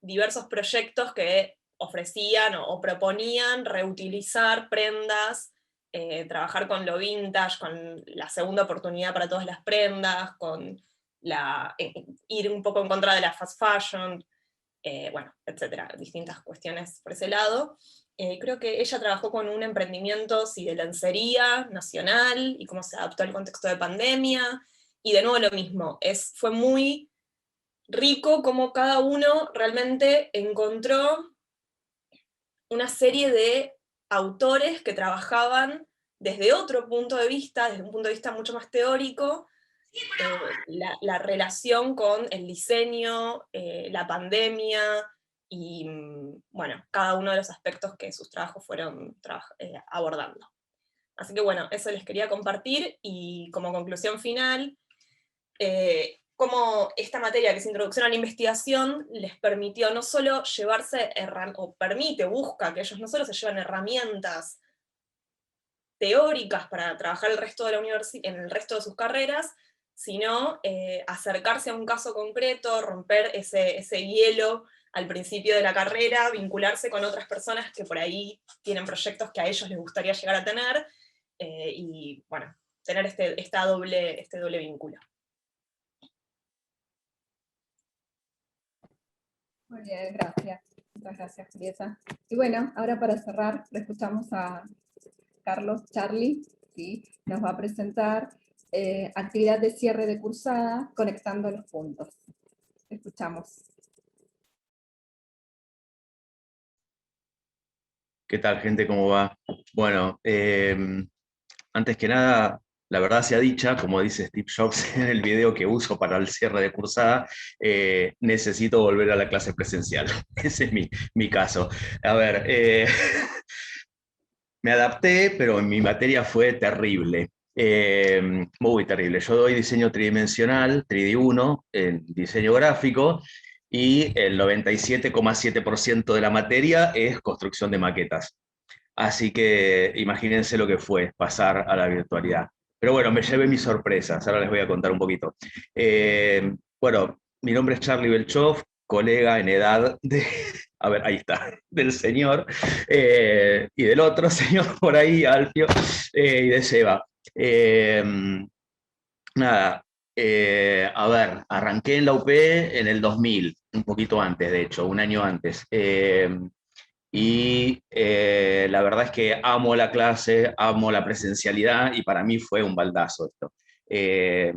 Speaker 8: diversos proyectos que ofrecían o proponían reutilizar prendas, trabajar con lo vintage, con la segunda oportunidad para todas las prendas, con ir un poco en contra de la fast fashion, bueno, etcétera, distintas cuestiones por ese lado. Creo que ella trabajó con un emprendimiento de lencería nacional y cómo se adaptó al contexto de pandemia, y de nuevo lo mismo, fue muy rico como cada uno realmente encontró una serie de autores que trabajaban desde otro punto de vista, desde un punto de vista mucho más teórico, la relación con el diseño, la pandemia, y bueno, cada uno de los aspectos que sus trabajos fueron abordando. Así que bueno, eso les quería compartir, y como conclusión final, cómo esta materia, que es Introducción a la Investigación, les permitió no solo llevarse, busca que ellos no solo se lleven herramientas teóricas para trabajar en el resto de sus carreras, sino acercarse a un caso concreto, romper ese hielo al principio de la carrera, vincularse con otras personas que por ahí tienen proyectos que a ellos les gustaría llegar a tener, y bueno, tener este doble vínculo.
Speaker 1: Muy bien, gracias. Muchas gracias, Julieta. Y bueno, ahora para cerrar, le escuchamos a Carlos Charlie, ¿sí? Nos va a presentar actividad de cierre de cursada, conectando los puntos. Escuchamos.
Speaker 9: ¿Qué tal, gente? ¿Cómo va? Bueno, antes que nada, la verdad sea dicha, como dice Steve Jobs en el video que uso para el cierre de cursada, necesito volver a la clase presencial. Ese es mi caso. A ver, me adapté, pero en mi materia fue terrible. Muy terrible. Yo doy diseño tridimensional, 3D1, en diseño gráfico, y el 97,7% de la materia es construcción de maquetas. Así que imagínense lo que fue pasar a la virtualidad. Pero bueno, me llevé mis sorpresas, ahora les voy a contar un poquito. Bueno, mi nombre es Charlie Belchoff, colega en edad de, a ver, ahí está, del señor, y del otro señor por ahí, Alfio, y de Seba. Nada, a ver, arranqué en la UP en el 2000, un poquito antes, de hecho, un año antes. Y la verdad es que amo la clase, amo la presencialidad, y para mí fue un baldazo esto.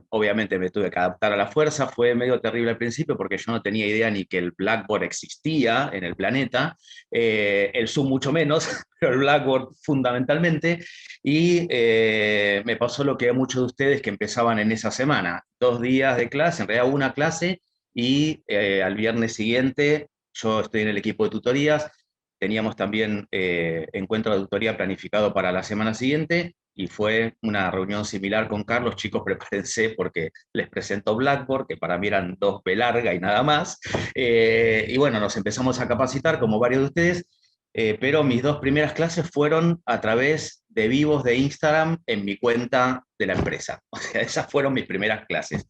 Speaker 9: Obviamente me tuve que adaptar a la fuerza, fue medio terrible al principio porque yo no tenía idea ni que el Blackboard existía en el planeta, el Zoom mucho menos, pero el Blackboard fundamentalmente, y me pasó lo que a muchos de ustedes que empezaban en esa semana, 2 días de clase, en realidad una clase, y al viernes siguiente yo estoy en el equipo de tutorías. Teníamos también encuentro de tutoría planificado para la semana siguiente, y fue una reunión similar con Carlos. Chicos, prepárense porque les presento Blackboard, que para mí eran 2 B larga y nada más. Y bueno, nos empezamos a capacitar como varios de ustedes, pero mis 2 primeras clases fueron a través de vivos de Instagram en mi cuenta de la empresa. O sea, esas fueron mis primeras clases.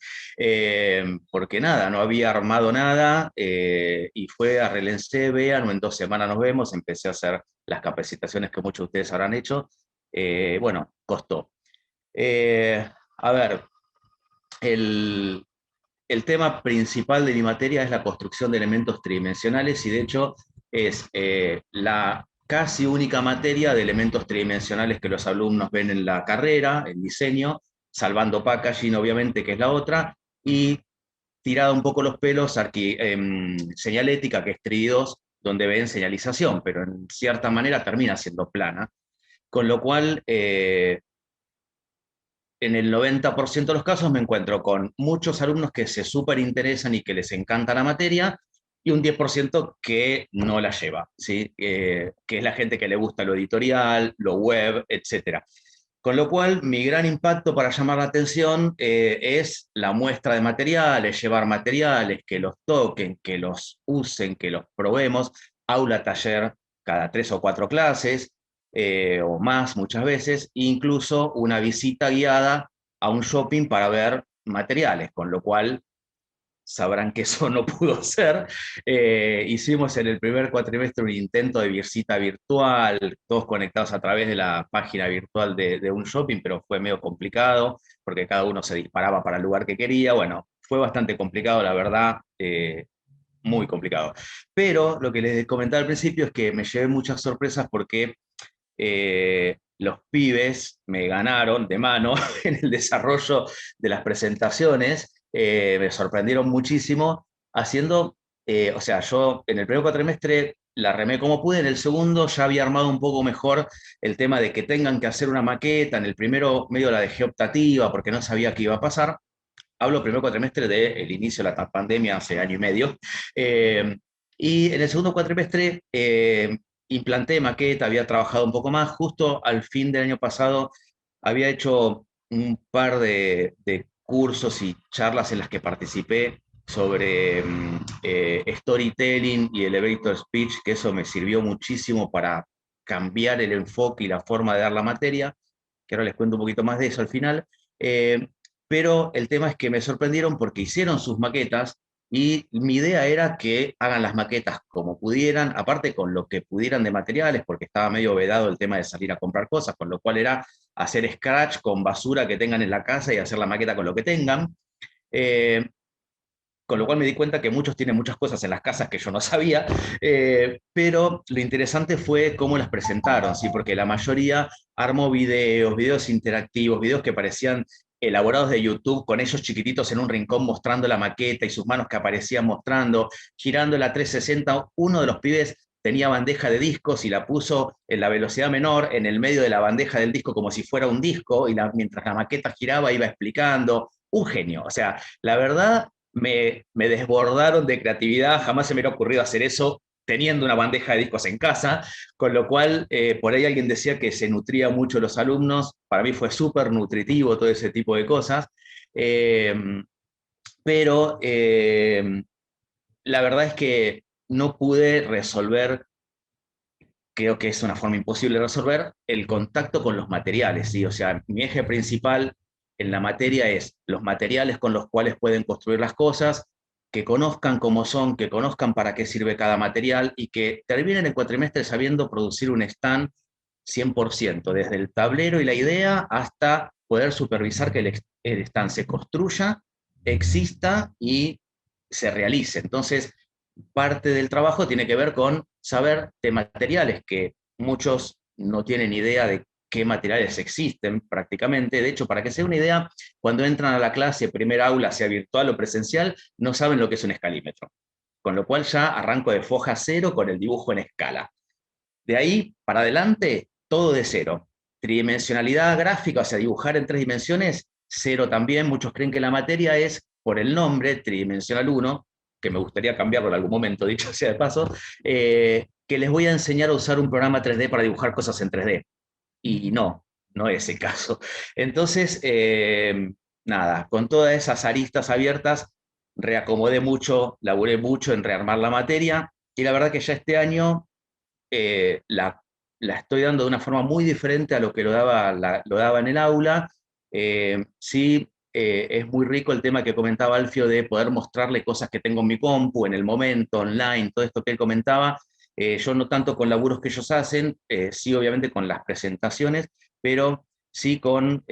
Speaker 9: Porque nada, no había armado nada, y fue arreglense, vean, o en 2 semanas nos vemos. Empecé a hacer las capacitaciones que muchos de ustedes habrán hecho. Bueno, costó. A ver, el tema principal de mi materia es la construcción de elementos tridimensionales, y de hecho es la casi única materia de elementos tridimensionales que los alumnos ven en la carrera, en diseño, salvando packaging obviamente, que es la otra, y tirada un poco los pelos, señalética, que es 3D2, donde ven señalización, pero en cierta manera termina siendo plana. Con lo cual, en el 90% de los casos me encuentro con muchos alumnos que se súper interesan y que les encanta la materia, y un 10% que no la lleva, ¿sí? Que es la gente que le gusta lo editorial, lo web, etc. Con lo cual, mi gran impacto para llamar la atención es la muestra de materiales, llevar materiales, que los toquen, que los usen, que los probemos, aula taller cada 3 o 4 clases, o más muchas veces, incluso una visita guiada a un shopping para ver materiales, con lo cual sabrán que eso no pudo ser. Hicimos en el primer cuatrimestre un intento de visita virtual, todos conectados a través de la página virtual de un shopping, pero fue medio complicado, porque cada uno se disparaba para el lugar que quería. Bueno, fue bastante complicado, la verdad, muy complicado. Pero lo que les comentaba al principio es que me llevé muchas sorpresas, porque los pibes me ganaron de mano en el desarrollo de las presentaciones. Me sorprendieron muchísimo haciendo, o sea, yo en el primer cuatrimestre la remé como pude, en el segundo ya había armado un poco mejor el tema de que tengan que hacer una maqueta. En el primero medio la dejé optativa porque no sabía qué iba a pasar. Hablo primer cuatrimestre del inicio de la pandemia, hace año y medio. Y en el segundo cuatrimestre implanté maqueta, había trabajado un poco más. Justo al fin del año pasado había hecho un par de cursos y charlas en las que participé sobre storytelling y elevator speech, que eso me sirvió muchísimo para cambiar el enfoque y la forma de dar la materia. que ahora les cuento un poquito más de eso al final, pero el tema es que me sorprendieron porque hicieron sus maquetas, y mi idea era que hagan las maquetas como pudieran, aparte con lo que pudieran de materiales, porque estaba medio vedado el tema de salir a comprar cosas, con lo cual era hacer scratch con basura que tengan en la casa y hacer la maqueta con lo que tengan. Con lo cual me di cuenta que muchos tienen muchas cosas en las casas que yo no sabía, pero lo interesante fue cómo las presentaron, ¿sí? Porque la mayoría armó videos interactivos, videos que parecían elaborados de YouTube, con ellos chiquititos en un rincón mostrando la maqueta y sus manos que aparecían mostrando, girando la 360. Uno de los pibes tenía bandeja de discos y la puso en la velocidad menor, en el medio de la bandeja del disco como si fuera un disco, y mientras la maqueta giraba iba explicando. Un genio, o sea, la verdad me desbordaron de creatividad, jamás se me hubiera ocurrido hacer eso teniendo una bandeja de discos en casa, con lo cual por ahí alguien decía que se nutría mucho los alumnos, para mí fue súper nutritivo todo ese tipo de cosas, pero la verdad es que no pude resolver, creo que es una forma imposible de resolver, el contacto con los materiales, ¿sí? O sea, mi eje principal en la materia es los materiales con los cuales pueden construir las cosas, que conozcan cómo son, que conozcan para qué sirve cada material, y que terminen el cuatrimestre sabiendo producir un stand 100%, desde el tablero y la idea hasta poder supervisar que el stand se construya, exista y se realice. Entonces, parte del trabajo tiene que ver con saber de materiales, que muchos no tienen idea de qué materiales existen prácticamente. De hecho, para que se dé una idea, cuando entran a la clase, primer aula, sea virtual o presencial, no saben lo que es un escalímetro. Con lo cual ya arranco de foja cero con el dibujo en escala. De ahí para adelante, todo de cero. Tridimensionalidad gráfica, o sea, dibujar en 3 dimensiones, cero también. Muchos creen que la materia es, por el nombre, tridimensional 1, que me gustaría cambiarlo en algún momento, dicho sea de paso, que les voy a enseñar a usar un programa 3D para dibujar cosas en 3D. Y no es el caso. Entonces, nada, con todas esas aristas abiertas, reacomodé mucho, laburé mucho en rearmar la materia, y la verdad que ya este año la estoy dando de una forma muy diferente a lo que lo daba en el aula. Sí, es muy rico el tema que comentaba Alfio de poder mostrarle cosas que tengo en mi compu, en el momento, online, todo esto que él comentaba. Yo no tanto con laburos que ellos hacen, sí obviamente con las presentaciones, pero sí con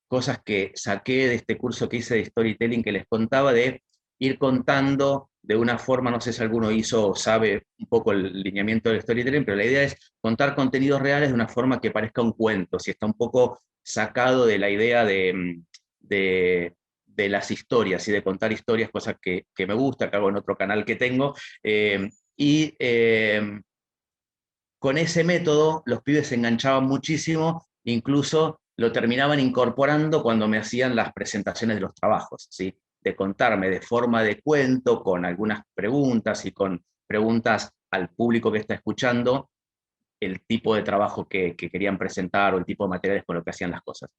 Speaker 9: cosas que saqué de este curso que hice de storytelling que les contaba, de ir contando de una forma, no sé si alguno hizo o sabe un poco el lineamiento del storytelling, pero la idea es contar contenidos reales de una forma que parezca un cuento, si está un poco sacado de la idea de las historias y de contar historias, cosas que me gusta, que hago en otro canal que tengo, con ese método los pibes se enganchaban muchísimo, incluso lo terminaban incorporando cuando me hacían las presentaciones de los trabajos, ¿sí? De contarme de forma de cuento, con algunas preguntas y con preguntas al público que está escuchando, el tipo de trabajo que querían presentar o el tipo de materiales con lo que hacían las cosas.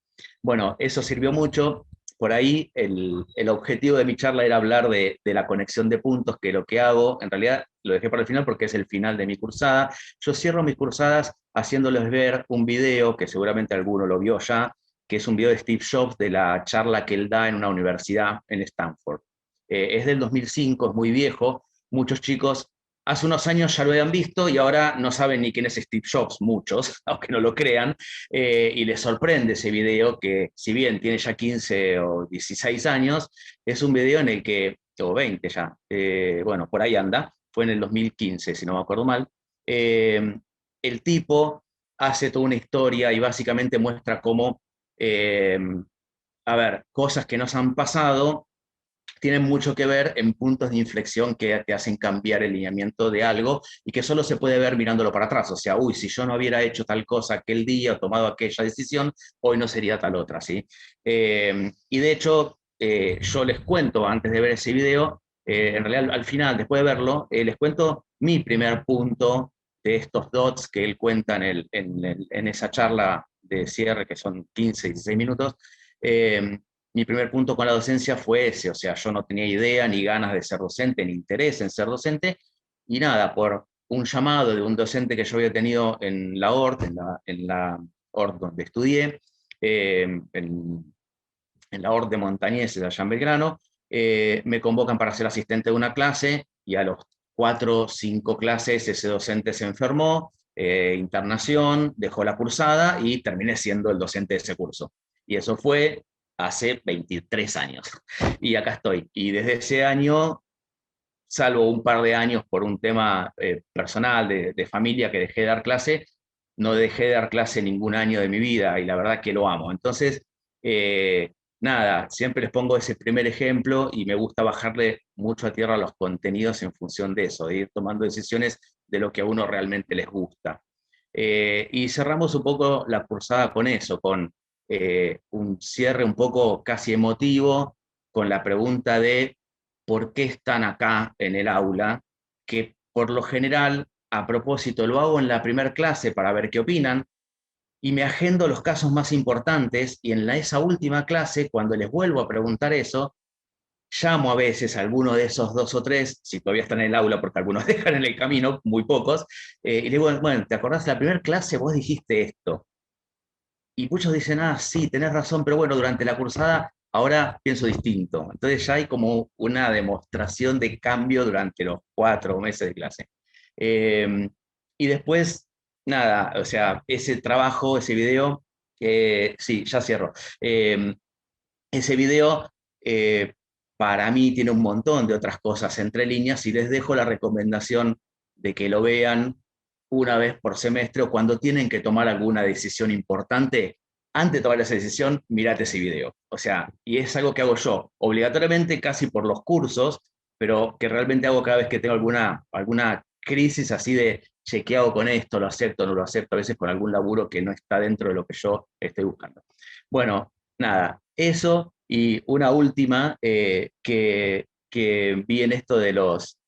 Speaker 9: Bueno, eso sirvió mucho. Por ahí el objetivo de mi charla era hablar de la conexión de puntos, que lo que hago, en realidad lo dejé para el final porque es el final de mi cursada. Yo cierro mis cursadas haciéndoles ver un video, que seguramente alguno lo vio ya, que es un video de Steve Jobs de la charla que él da en una universidad en Stanford. Es del 2005, es muy viejo, muchos chicos hace unos años ya lo habían visto y ahora no saben ni quién es Steve Jobs, muchos, aunque no lo crean, y les sorprende ese video que, si bien tiene ya 15 o 16 años, es un video en el que, o 20 ya, bueno, por ahí anda, fue en el 2015, si no me acuerdo mal, el tipo hace toda una historia y básicamente muestra cómo, a ver, cosas que nos han pasado tienen mucho que ver en puntos de inflexión que te hacen cambiar el lineamiento de algo y que solo se puede ver mirándolo para atrás. O sea, uy, si yo no hubiera hecho tal cosa aquel día o tomado aquella decisión, hoy no sería tal otra, ¿sí? Y de hecho, yo les cuento, antes de ver ese video, en realidad al final, después de verlo, les cuento mi primer punto de estos dots que él cuenta en esa charla de cierre, que son 15, 16 minutos. Mi primer punto con la docencia fue ese, o sea, yo no tenía idea ni ganas de ser docente, ni interés en ser docente, y nada, por un llamado de un docente que yo había tenido en la ORT, en la ORT donde estudié, en la Hort de Montañeses, allá en Belgrano. Me convocan para ser asistente de una clase y a los 4 o 5 clases ese docente se enfermó, internación, dejó la cursada y terminé siendo el docente de ese curso. Y eso fue hace 23 años. Y acá estoy. Y desde ese año, salvo un par de años por un tema personal de familia que dejé de dar clase, no dejé de dar clase ningún año de mi vida y la verdad que lo amo. Entonces, nada, siempre les pongo ese primer ejemplo y me gusta bajarle mucho a tierra los contenidos en función de eso, de ir tomando decisiones de lo que a uno realmente les gusta. Y cerramos un poco la cursada con eso, con un cierre un poco casi emotivo, con la pregunta de por qué están acá en el aula, que por lo general, a propósito, lo hago en la primera clase para ver qué opinan, y me agendo los casos más importantes, y en esa última clase, cuando les vuelvo a preguntar eso, llamo a veces a alguno de esos 2 o 3, si todavía están en el aula, porque algunos dejan en el camino, muy pocos, y le digo, bueno, ¿te acordás de la primera clase? Vos dijiste esto. Y muchos dicen, ah, sí, tenés razón, pero bueno, durante la cursada ahora pienso distinto. Entonces ya hay como una demostración de cambio durante los 4 meses de clase. Y después, nada, o sea, ese trabajo, ese video, sí, ya cierro. Ese video para mí tiene un montón de otras cosas entre líneas y les dejo la recomendación de que lo vean una vez por semestre o cuando tienen que tomar alguna decisión importante. Antes de tomar esa decisión, mirate ese video. O sea, y es algo que hago yo, obligatoriamente casi por los cursos, pero que realmente hago cada vez que tengo alguna crisis así de, che, ¿qué hago con esto? ¿Lo acepto o no lo acepto? A veces con algún laburo que no está dentro de lo que yo estoy buscando. Bueno, nada, eso y una última que vi en esto de los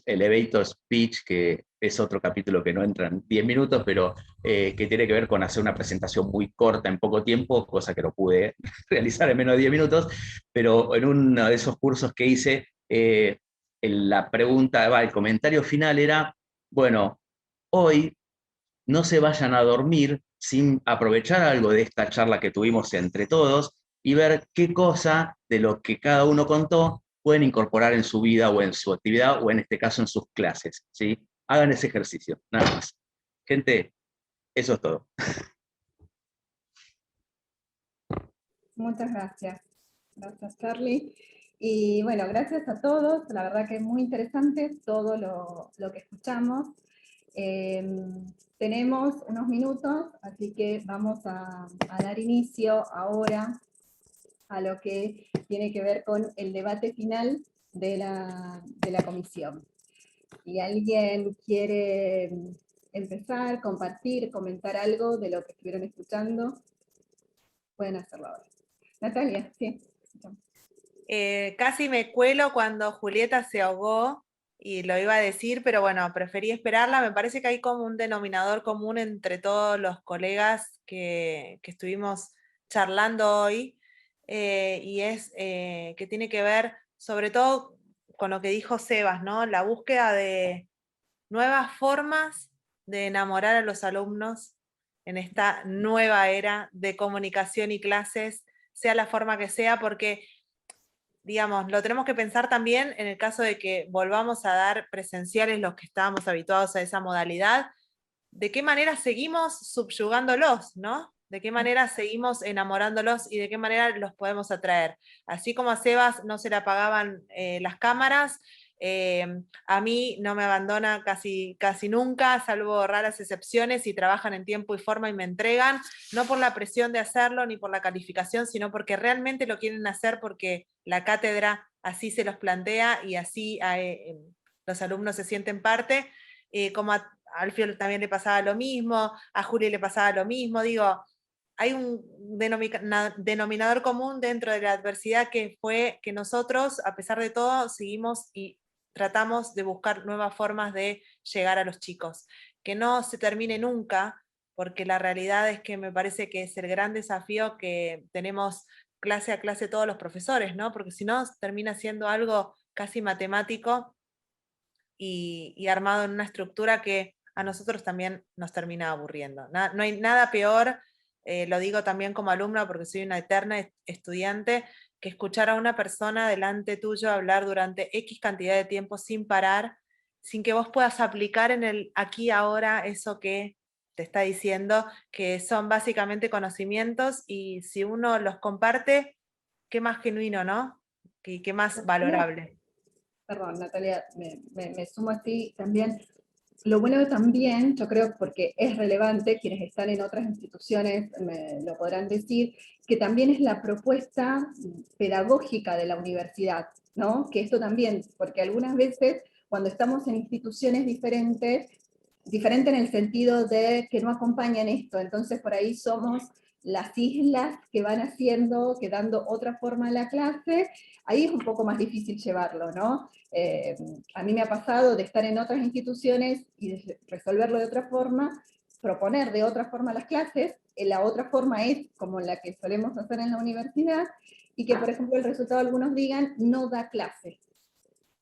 Speaker 9: elevator speech, que es otro capítulo que no entra en 10 minutos, pero que tiene que ver con hacer una presentación muy corta en poco tiempo, cosa que no pude realizar en menos de 10 minutos, pero en uno de esos cursos que hice, la pregunta, el comentario final era, bueno, hoy no se vayan a dormir sin aprovechar algo de esta charla que tuvimos entre todos y ver qué cosa de lo que cada uno contó pueden incorporar en su vida o en su actividad o en este caso en sus clases, ¿sí? Hagan ese ejercicio, nada más. Gente, eso es todo.
Speaker 1: Muchas gracias. Gracias, Charlie. Y bueno, gracias a todos. La verdad que es muy interesante todo lo que escuchamos. Tenemos unos minutos, así que vamos a dar inicio ahora a lo que tiene que ver con el debate final de la comisión. Si alguien quiere empezar, compartir, comentar algo de lo que estuvieron escuchando, pueden hacerlo ahora. Natalia, sí.
Speaker 6: Casi me cuelo cuando Julieta se ahogó y lo iba a decir, pero bueno, preferí esperarla. Me parece que hay como un denominador común entre todos los colegas que estuvimos charlando hoy, y es que tiene que ver sobre todo con lo que dijo Sebas, ¿no? La búsqueda de nuevas formas de enamorar a los alumnos en esta nueva era de comunicación y clases, sea la forma que sea, porque digamos, lo tenemos que pensar también en el caso de que volvamos a dar presenciales los que estábamos habituados a esa modalidad, de qué manera seguimos subyugándolos, ¿no? De qué manera seguimos enamorándolos y de qué manera los podemos atraer. Así como a Sebas no se le apagaban las cámaras, a mí no me abandona casi nunca, salvo raras excepciones, y trabajan en tiempo y forma y me entregan, no por la presión de hacerlo ni por la calificación, sino porque realmente lo quieren hacer porque la cátedra así se los plantea y así los alumnos se sienten parte, como a Alfio también le pasaba lo mismo, a Juli le pasaba lo mismo, digo, hay un denominador común dentro de la adversidad que fue que nosotros, a pesar de todo, seguimos y tratamos de buscar nuevas formas de llegar a los chicos. Que no se termine nunca, porque la realidad es que me parece que es el gran desafío que tenemos clase a clase todos los profesores, ¿no? Porque si no, termina siendo algo casi matemático y armado en una estructura que a nosotros también nos termina aburriendo. No hay nada peor lo digo también como alumna porque soy una eterna estudiante, que escuchar a una persona delante tuyo hablar durante X cantidad de tiempo sin parar, sin que vos puedas aplicar en el aquí ahora eso que te está diciendo, que son básicamente conocimientos, y si uno los comparte, qué más genuino, ¿no? Qué más valorable.
Speaker 1: Perdón, Natalia, me sumo a ti también. Lo bueno también, yo creo, porque es relevante, quienes están en otras instituciones me lo podrán decir, que también es la propuesta pedagógica de la universidad, ¿no? Que esto también, porque algunas veces cuando estamos en instituciones diferentes, diferente en el sentido de que no acompañan esto, entonces por ahí somos las islas que van haciendo, que dando otra forma a la clase, ahí es un poco más difícil llevarlo, ¿no? A mí me ha pasado de estar en otras instituciones y de resolverlo de otra forma, proponer de otra forma las clases, la otra forma es como la que solemos hacer en la universidad, y que por ejemplo el resultado algunos digan no da clase,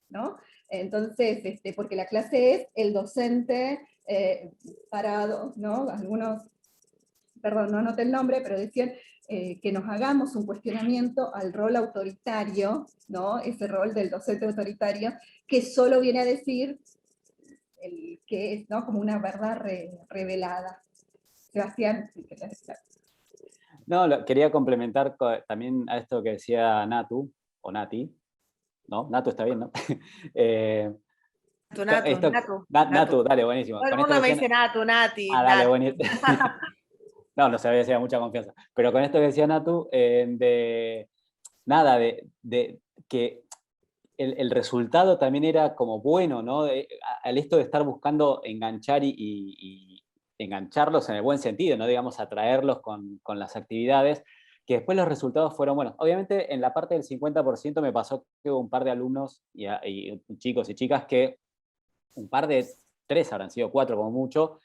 Speaker 1: ¿no? Entonces, porque la clase es el docente parado, ¿no? Algunos, perdón, no anoté el nombre, pero decían que nos hagamos un cuestionamiento al rol autoritario, ¿no? Ese rol del docente autoritario, que solo viene a decir el que es, ¿no? Como una verdad revelada. Sebastián, si querés.
Speaker 7: No, quería complementar también a esto que decía Natu, o Nati, ¿no? Natu está bien, ¿no? Natu, dale, buenísimo.
Speaker 6: Todo el mundo me dice Natu, Nati.
Speaker 7: Ah, dale, buenísimo. No sabía si había mucha confianza. Pero con esto que decía Natu, nada, de que el resultado también era como bueno, ¿no? Al esto de estar buscando enganchar y engancharlos en el buen sentido, ¿no? Digamos, atraerlos con las actividades, que después los resultados fueron buenos. Obviamente, en la parte del 50% me pasó que hubo un par de alumnos y chicos y chicas que, un par de 3, habrán sido 4 como mucho,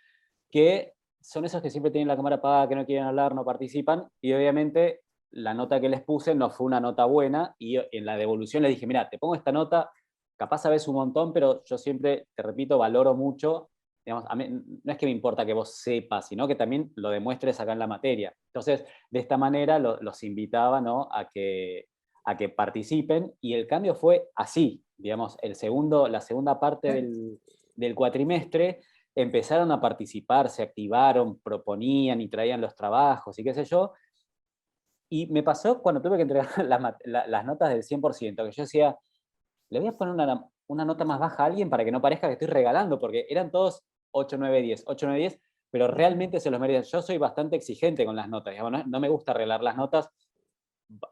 Speaker 7: que son esos que siempre tienen la cámara apagada, que no quieren hablar, no participan, y obviamente la nota que les puse no fue una nota buena, y en la devolución les dije, mira, te pongo esta nota, capaz sabes un montón, pero yo siempre, te repito, valoro mucho, digamos, a mí, no es que me importa que vos sepas, sino que también lo demuestres acá en la materia. Entonces, de esta manera los invitaba, ¿no? a que participen, y el cambio fue así, digamos, la segunda parte del cuatrimestre, empezaron a participar, se activaron, proponían y traían los trabajos y qué sé yo. Y me pasó cuando tuve que entregar las notas del 100%, que yo decía, le voy a poner una nota más baja a alguien para que no parezca que estoy regalando, porque eran todos 8, 9, 10, 8, 9, 10, pero realmente se los merecen. Yo soy bastante exigente con las notas, digamos, no me gusta regalar las notas,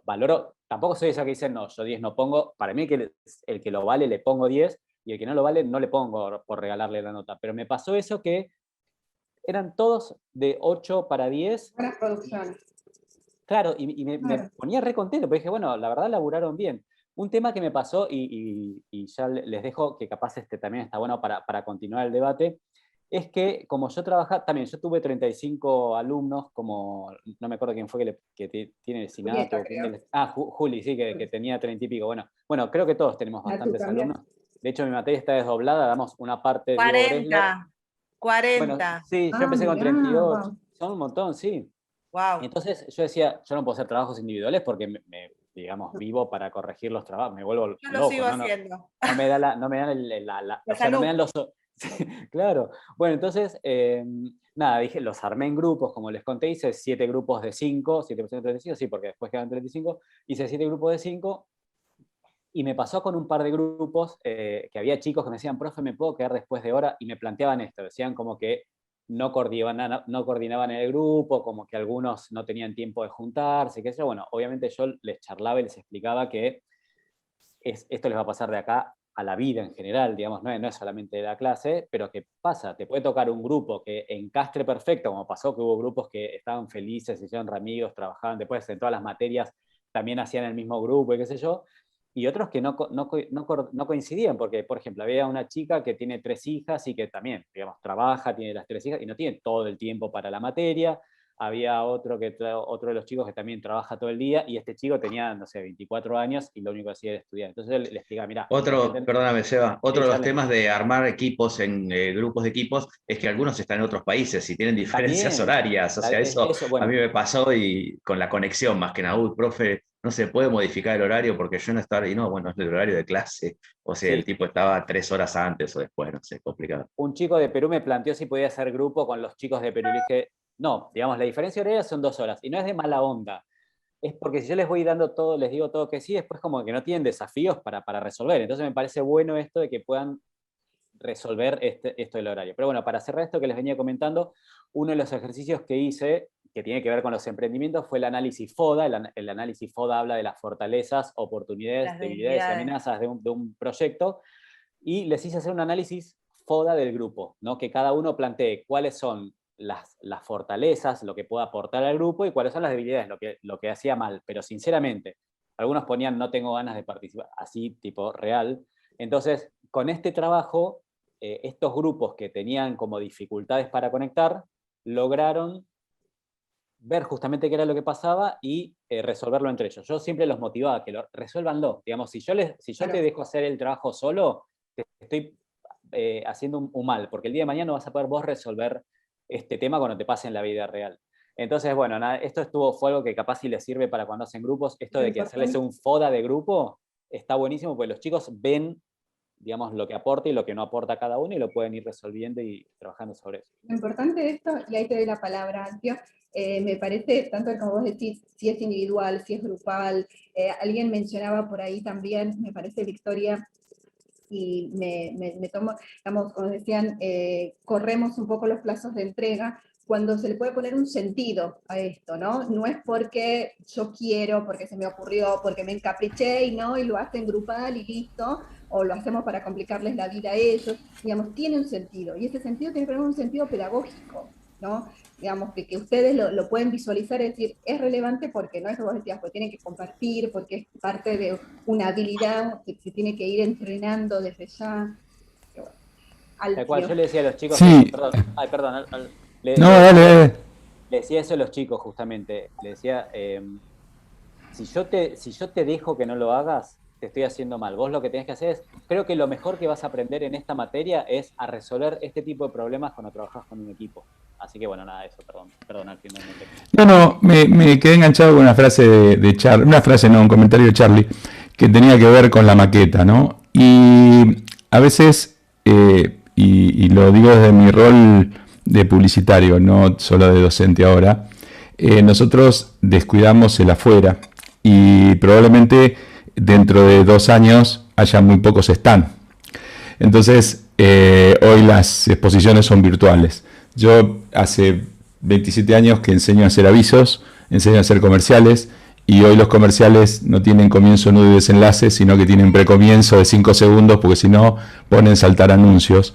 Speaker 7: valoro, tampoco soy esa que dice, no, yo 10 no pongo, para mí el que lo vale le pongo 10, y el que no lo vale no le pongo por regalarle la nota. Pero me pasó eso que eran todos de 8 para 10.
Speaker 1: Buenas producciones.
Speaker 7: Claro, y me ponía re contento, porque dije, bueno, la verdad laburaron bien. Un tema que me pasó, y ya les dejo que capaz también está bueno para continuar el debate, es que como yo trabajaba, también yo tuve 35 alumnos, como no me acuerdo quién fue que tiene Sinato. Juli, sí, que tenía 30 y pico. Bueno, creo que todos tenemos bastantes alumnos. De hecho, mi materia está desdoblada, damos una parte de
Speaker 6: 40.
Speaker 7: Bueno, sí, yo empecé con 38, wow. Son un montón, sí.
Speaker 6: Wow.
Speaker 7: Entonces yo decía, yo no puedo hacer trabajos individuales porque digamos, vivo para corregir los trabajos, me vuelvo
Speaker 6: yo
Speaker 7: loco.
Speaker 6: Lo sigo haciendo.
Speaker 7: No me dan no me dan los... Claro. Bueno, entonces, nada, dije, los armé en grupos, como les conté, hice 7 grupos de 5, 7% de 35, sí, porque después quedan 35, hice 7 grupos de 5, y me pasó con un par de grupos que había chicos que me decían, profe, ¿me puedo quedar después de hora? Y me planteaban esto, decían como que no coordinaban en el grupo, como que algunos no tenían tiempo de juntarse, qué sé yo. Bueno, obviamente yo les charlaba y les explicaba que esto les va a pasar de acá a la vida en general, digamos, no es solamente de la clase, pero que pasa, te puede tocar un grupo que encastre perfecto, como pasó que hubo grupos que estaban felices, se hicieron amigos, trabajaban, después en todas las materias también hacían el mismo grupo y qué sé yo, y otros que no coincidían, porque, por ejemplo, había una chica que tiene 3 hijas y que también, digamos, trabaja, tiene las 3 hijas y no tiene todo el tiempo para la materia. había otro de los chicos que también trabaja todo el día, y este chico tenía, no sé, 24 años y lo único que hacía era estudiar. Entonces él le explica, mira...
Speaker 9: Perdóname, Seba, otro
Speaker 7: Sí,
Speaker 9: de los
Speaker 7: Charlie.
Speaker 9: temas de armar equipos en grupos de equipos es que algunos están en otros países y tienen diferencias
Speaker 7: También,
Speaker 9: horarias. O sea, eso
Speaker 7: bueno.
Speaker 9: a mí me pasó y con la conexión más que nada. Uy, profe, no se puede modificar el horario porque yo no estaba... Y no, bueno, es el horario de clase. O sea,
Speaker 7: Sí.
Speaker 9: el tipo estaba 3 horas antes o después, no sé, complicado.
Speaker 7: Un chico de Perú me planteó si podía hacer grupo con los chicos de Perú. Y le dije, no, digamos, la diferencia horaria son 2 horas. Y no es de mala onda. Es porque si yo les voy dando todo, les digo todo que sí, después como que no tienen desafíos para resolver. Entonces me parece bueno esto de que puedan resolver esto del horario. Pero bueno, para cerrar esto que les venía comentando, uno de los ejercicios que hice, que tiene que ver con los emprendimientos, fue el análisis FODA. El análisis FODA habla de las fortalezas, oportunidades, debilidades y amenazas de un proyecto. Y les hice hacer un análisis FODA del grupo, ¿no? Que cada uno plantee cuáles son las fortalezas, lo que puede aportar al grupo, y cuáles son las debilidades, lo que hacía mal. Pero sinceramente, algunos ponían no tengo ganas de participar, así tipo real. Entonces, con este trabajo, estos grupos que tenían como dificultades para conectar, lograron ver justamente qué era lo que pasaba y resolverlo entre ellos. Yo siempre los motivaba a que lo resuélvanlo. Digamos, si yo te dejo hacer el trabajo solo, te estoy haciendo un mal, porque el día de mañana no vas a poder vos resolver este tema cuando te pase en la vida real. Entonces, bueno, nada, esto fue algo que capaz sí les sirve para cuando hacen grupos. Esto de que hacerles un FODA de grupo está buenísimo, porque los chicos ven, digamos, lo que aporta y lo que no aporta cada uno, y lo pueden ir resolviendo y trabajando sobre eso.
Speaker 1: Lo importante de esto, y ahí te doy la palabra, Antio, me parece, tanto como vos decís, si es individual, si es grupal, alguien mencionaba por ahí también, me parece, Victoria, y me tomo, digamos, como decían, corremos un poco los plazos de entrega, cuando se le puede poner un sentido a esto, ¿no? No es porque yo quiero, porque se me ocurrió, porque me encapriché y lo hacen grupal y listo, o lo hacemos para complicarles la vida a ellos, digamos, tiene un sentido, y ese sentido tiene que tener un sentido pedagógico, ¿no? Digamos, que ustedes lo pueden visualizar, es decir, es relevante porque no es que vos decías, porque tienen que compartir, porque es parte de una habilidad que se tiene que ir entrenando desde ya.
Speaker 7: Tal cual, yo le decía a los chicos,
Speaker 5: Sí.
Speaker 7: perdón,
Speaker 5: No, dale.
Speaker 7: le decía eso a los chicos justamente, le decía, si yo te dejo que no lo hagas, te estoy haciendo mal. Vos lo que tenés que hacer es, creo que lo mejor que vas a aprender en esta materia es a resolver este tipo de problemas cuando trabajás con un equipo. Así que bueno, nada, eso, perdón, finalmente.
Speaker 5: No, me quedé enganchado con una frase de Charlie, un comentario de Charlie, que tenía que ver con la maqueta, ¿no? Y a veces, y lo digo desde mi rol de publicitario, no solo de docente ahora, nosotros descuidamos el afuera, y probablemente dentro de 2 años haya muy pocos stand. Entonces, hoy las exposiciones son virtuales. Yo hace 27 años que enseño a hacer avisos, enseño a hacer comerciales, y hoy los comerciales no tienen comienzo, nudo y desenlace, sino que tienen precomienzo de 5 segundos, porque si no ponen saltar anuncios.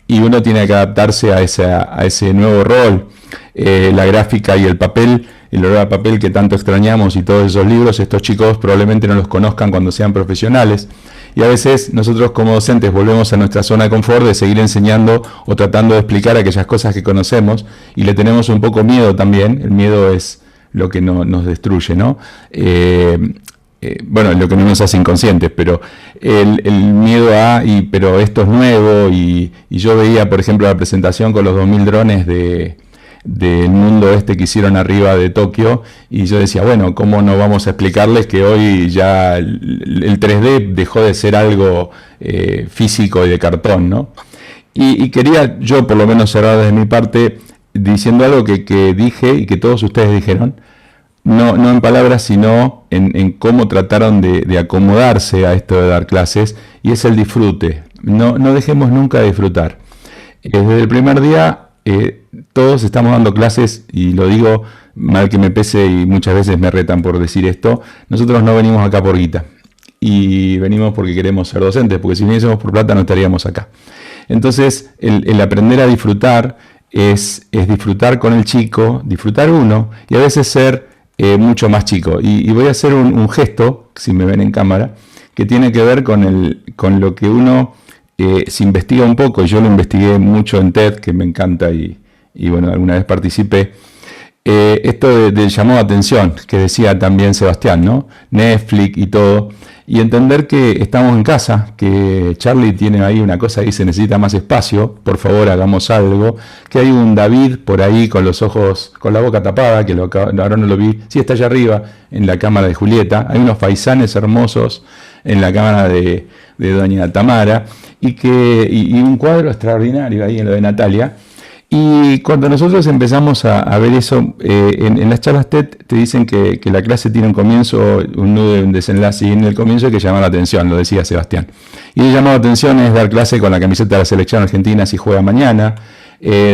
Speaker 5: Y uno tiene que adaptarse a ese nuevo rol. La gráfica y el papel, el olor a papel que tanto extrañamos, y todos esos libros, estos chicos probablemente no los conozcan cuando sean profesionales. Y a veces nosotros como docentes volvemos a nuestra zona de confort de seguir enseñando o tratando de explicar aquellas cosas que conocemos, y le tenemos un poco miedo también. El miedo es lo que nos destruye, ¿no? Bueno, lo que no nos hace inconscientes, pero el miedo pero esto es nuevo, y yo veía, por ejemplo, la presentación con los 2000 drones del mundo que hicieron arriba de Tokio, y yo decía, bueno, ¿cómo no vamos a explicarles que hoy ya el 3D dejó de ser algo físico y de cartón, ¿no? Y quería yo por lo menos cerrar desde mi parte diciendo algo que dije y que todos ustedes dijeron, no en palabras, sino en cómo trataron de acomodarse a esto de dar clases, y es el disfrute. No dejemos nunca de disfrutar. Desde el primer día todos estamos dando clases, y lo digo mal que me pese, y muchas veces me retan por decir esto, nosotros no venimos acá por guita, y venimos porque queremos ser docentes, porque si viniésemos por plata no estaríamos acá. Entonces el aprender a disfrutar es disfrutar con el chico, disfrutar uno, y a veces ser mucho más chico. Y voy a hacer un gesto, si me ven en cámara, que tiene que ver con lo que uno se investiga un poco, y yo lo investigué mucho en TED, que me encanta, y bueno, alguna vez participé. esto del llamado de atención que decía también Sebastián, ¿no? Netflix y todo, y entender que estamos en casa, que Charlie tiene ahí una cosa y se necesita más espacio, por favor hagamos algo, que hay un David por ahí con los ojos, con la boca tapada, que ahora no lo vi, sí está allá arriba en la cámara de Julieta, hay unos faisanes hermosos en la cámara de doña Tamara, y un cuadro extraordinario ahí en lo de Natalia. Y cuando nosotros empezamos a ver eso, en las charlas TED te dicen que la clase tiene un comienzo, un nudo y un desenlace, y en el comienzo hay que llamar la atención, lo decía Sebastián. Y el llamado de atención es dar clase con la camiseta de la selección argentina si juega mañana,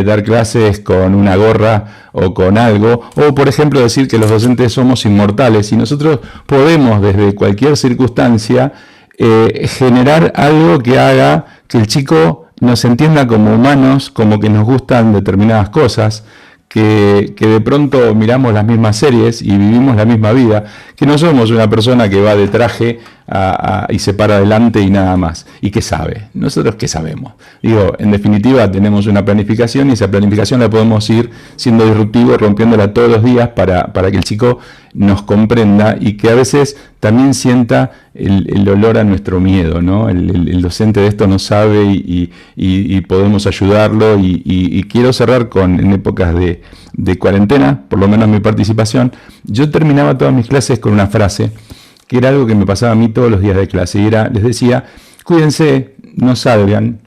Speaker 5: dar clases con una gorra o con algo, o por ejemplo decir que los docentes somos inmortales y nosotros podemos desde cualquier circunstancia generar algo que haga que el chico nos entienda como humanos, como que nos gustan determinadas cosas, que de pronto miramos las mismas series y vivimos la misma vida, que no somos una persona que va de traje y se para adelante y nada más. ¿Y qué sabe? ¿Nosotros qué sabemos? Digo, en definitiva tenemos una planificación y esa planificación la podemos ir siendo disruptivos, rompiéndola todos los días para que el chico nos comprenda y que a veces también sienta el olor a nuestro miedo, ¿no? El docente de esto no sabe y podemos ayudarlo y quiero cerrar en épocas de cuarentena, por lo menos mi participación, yo terminaba todas mis clases con una frase que era algo que me pasaba a mí todos los días de clase y les decía, cuídense, no salgan,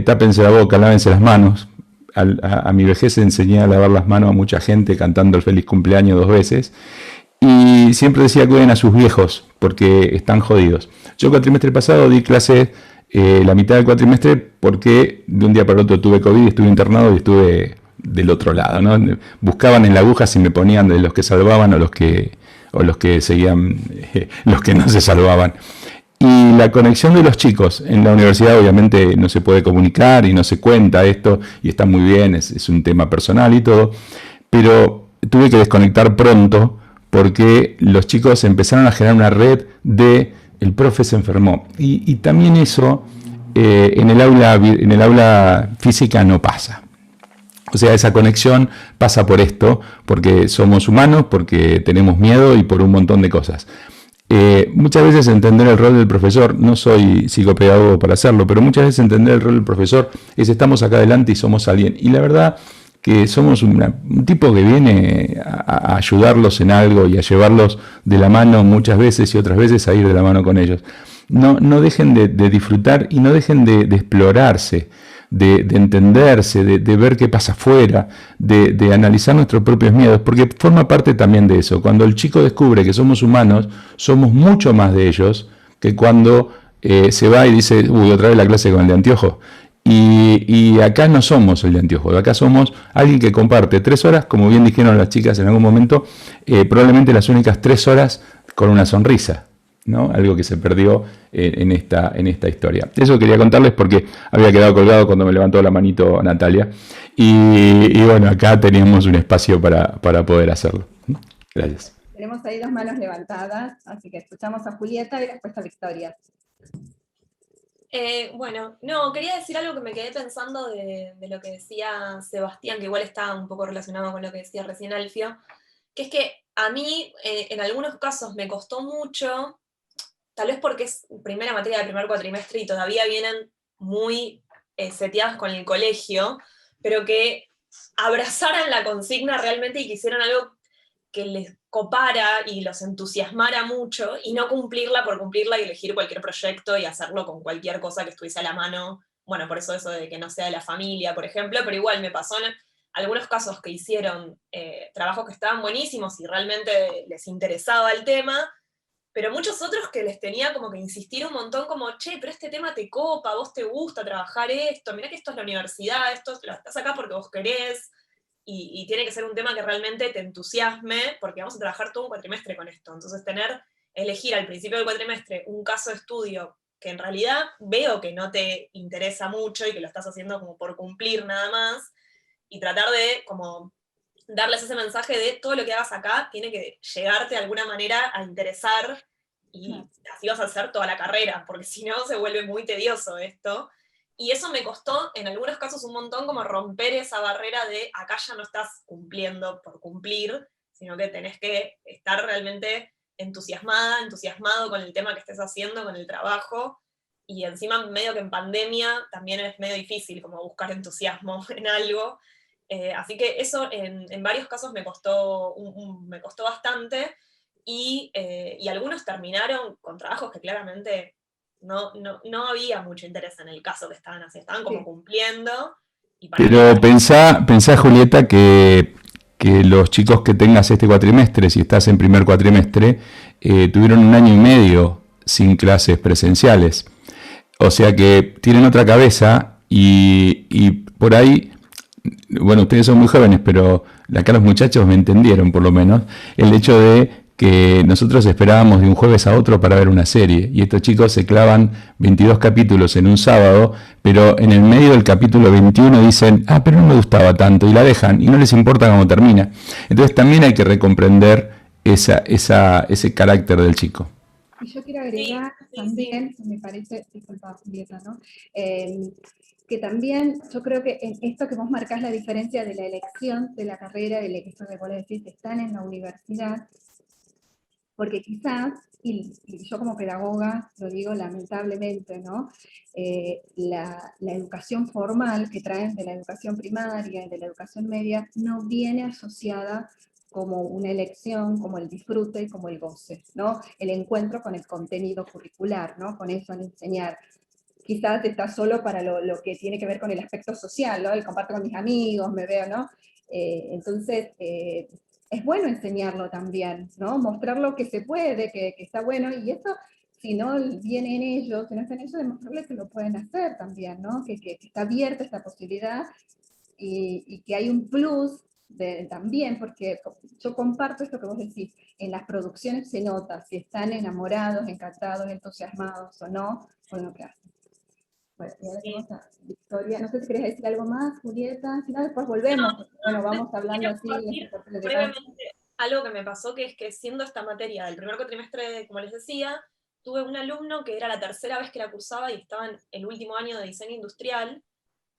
Speaker 5: tápense la boca, lávense las manos. A mi vejez enseñé a lavar las manos a mucha gente cantando el feliz cumpleaños 2 veces. Y siempre decía cuiden a sus viejos porque están jodidos. Yo el cuatrimestre pasado di clase la mitad del cuatrimestre porque de un día para otro tuve COVID y estuve internado y estuve del otro lado, ¿no? Buscaban en la aguja si me ponían de los que salvaban o los que seguían, los que no se salvaban. Y la conexión de los chicos en la universidad obviamente no se puede comunicar y no se cuenta esto y está muy bien, es un tema personal y todo, pero tuve que desconectar pronto porque los chicos empezaron a generar una red de el profe se enfermó. Y también eso en el aula física no pasa. O sea, esa conexión pasa por esto, porque somos humanos, porque tenemos miedo y por un montón de cosas. Muchas veces entender el rol del profesor, no soy psicopedagogo para hacerlo, pero muchas veces entender el rol del profesor es estamos acá adelante y somos alguien. Y la verdad que somos un tipo que viene a ayudarlos en algo y a llevarlos de la mano muchas veces y otras veces a ir de la mano con ellos. No dejen de disfrutar y no dejen de explorarse, de entenderse, de ver qué pasa afuera, de analizar nuestros propios miedos, porque forma parte también de eso. Cuando el chico descubre que somos humanos, somos mucho más de ellos que cuando se va y dice, uy, otra vez la clase con el de anteojo. Y acá no somos el de anteojo, acá somos alguien que comparte 3 horas, como bien dijeron las chicas en algún momento, probablemente las únicas 3 horas con una sonrisa, ¿no? Algo que se perdió en esta historia. Eso quería contarles porque había quedado colgado cuando me levantó la manito Natalia. Y bueno, acá teníamos un espacio para poder hacerlo. Gracias.
Speaker 1: Tenemos ahí 2 manos levantadas, así que escuchamos a Julieta y después a Victoria.
Speaker 8: Bueno, no, quería decir algo que me quedé pensando de lo que decía Sebastián, que igual está un poco relacionado con lo que decía recién Alfio, que es que a mí en algunos casos me costó mucho, tal vez porque es primera materia del primer cuatrimestre y todavía vienen muy seteadas con el colegio, pero que abrazaran la consigna realmente y que hicieran algo que les copara y los entusiasmara mucho y no cumplirla por cumplirla y elegir cualquier proyecto y hacerlo con cualquier cosa que estuviese a la mano. Bueno, por eso de que no sea de la familia, por ejemplo, pero igual me pasó en algunos casos que hicieron trabajos que estaban buenísimos y realmente les interesaba el tema, pero muchos otros que les tenía como que insistir un montón como, che, pero este tema te copa, vos te gusta trabajar esto, mirá que esto es la universidad, esto lo estás acá porque vos querés, y tiene que ser un tema que realmente te entusiasme, porque vamos a trabajar todo un cuatrimestre con esto. Entonces elegir al principio del cuatrimestre un caso de estudio que en realidad veo que no te interesa mucho y que lo estás haciendo como por cumplir nada más, y tratar de como darles ese mensaje de todo lo que hagas acá tiene que llegarte de alguna manera a interesar, y así vas a hacer toda la carrera, porque si no se vuelve muy tedioso esto. Y eso me costó, en algunos casos, un montón como romper esa barrera de acá ya no estás cumpliendo por cumplir, sino que tenés que estar realmente entusiasmada, entusiasmado con el tema que estés haciendo, con el trabajo, y encima medio que en pandemia también es medio difícil como buscar entusiasmo en algo, así que eso en varios casos me costó bastante, y algunos terminaron con trabajos que claramente no había mucho interés en el caso que estaban haciendo, estaban como
Speaker 1: Sí.
Speaker 8: cumpliendo. Y para
Speaker 5: Pero
Speaker 8: mí-
Speaker 5: pensá, Julieta, que los chicos que tengas este cuatrimestre, si estás en primer cuatrimestre, tuvieron 1 año y medio sin clases presenciales. O sea que tienen otra cabeza y por ahí, bueno, ustedes son muy jóvenes, pero acá los muchachos me entendieron por lo menos, el hecho de que nosotros esperábamos de un jueves a otro para ver una serie y estos chicos se clavan 22 capítulos en un sábado, pero en el medio del capítulo 21 dicen, pero no me gustaba tanto, y la dejan y no les importa cómo termina. Entonces también hay que recomprender ese carácter del chico.
Speaker 1: Y yo quiero agregar también, me parece, disculpa Julieta, ¿no? Que también yo creo que en esto que vos marcás la diferencia de la elección de la carrera, de esto que vos decís, están en la universidad, porque quizás, y yo como pedagoga lo digo lamentablemente, ¿no? La educación formal que traen de la educación primaria y de la educación media no viene asociada como una elección, como el disfrute, como el goce, ¿no? El encuentro con el contenido curricular, ¿no? Con eso al enseñar. Quizás está solo para lo que tiene que ver con el aspecto social, ¿no? El comparto con mis amigos, me veo, ¿no? Entonces, es bueno enseñarlo también, ¿no? Mostrarlo que se puede, que está bueno, y eso, si no viene en ellos, si no está en ellos, demostrarles que lo pueden hacer también, ¿no? Que está abierta esta posibilidad, y que hay un plus también, porque yo comparto esto que vos decís, en las producciones se nota si están enamorados, encantados, entusiasmados o no con lo que hacen. Bueno, y ahora tenemos a Victoria, no sé si querés decir algo más, Julieta, si no después volvemos, porque, bueno, vamos hablando así.
Speaker 8: Brevemente, algo que me pasó, que es que siendo esta materia del primer cuatrimestre, como les decía, tuve un alumno que era la tercera vez que la cursaba y estaba en el último año de diseño industrial,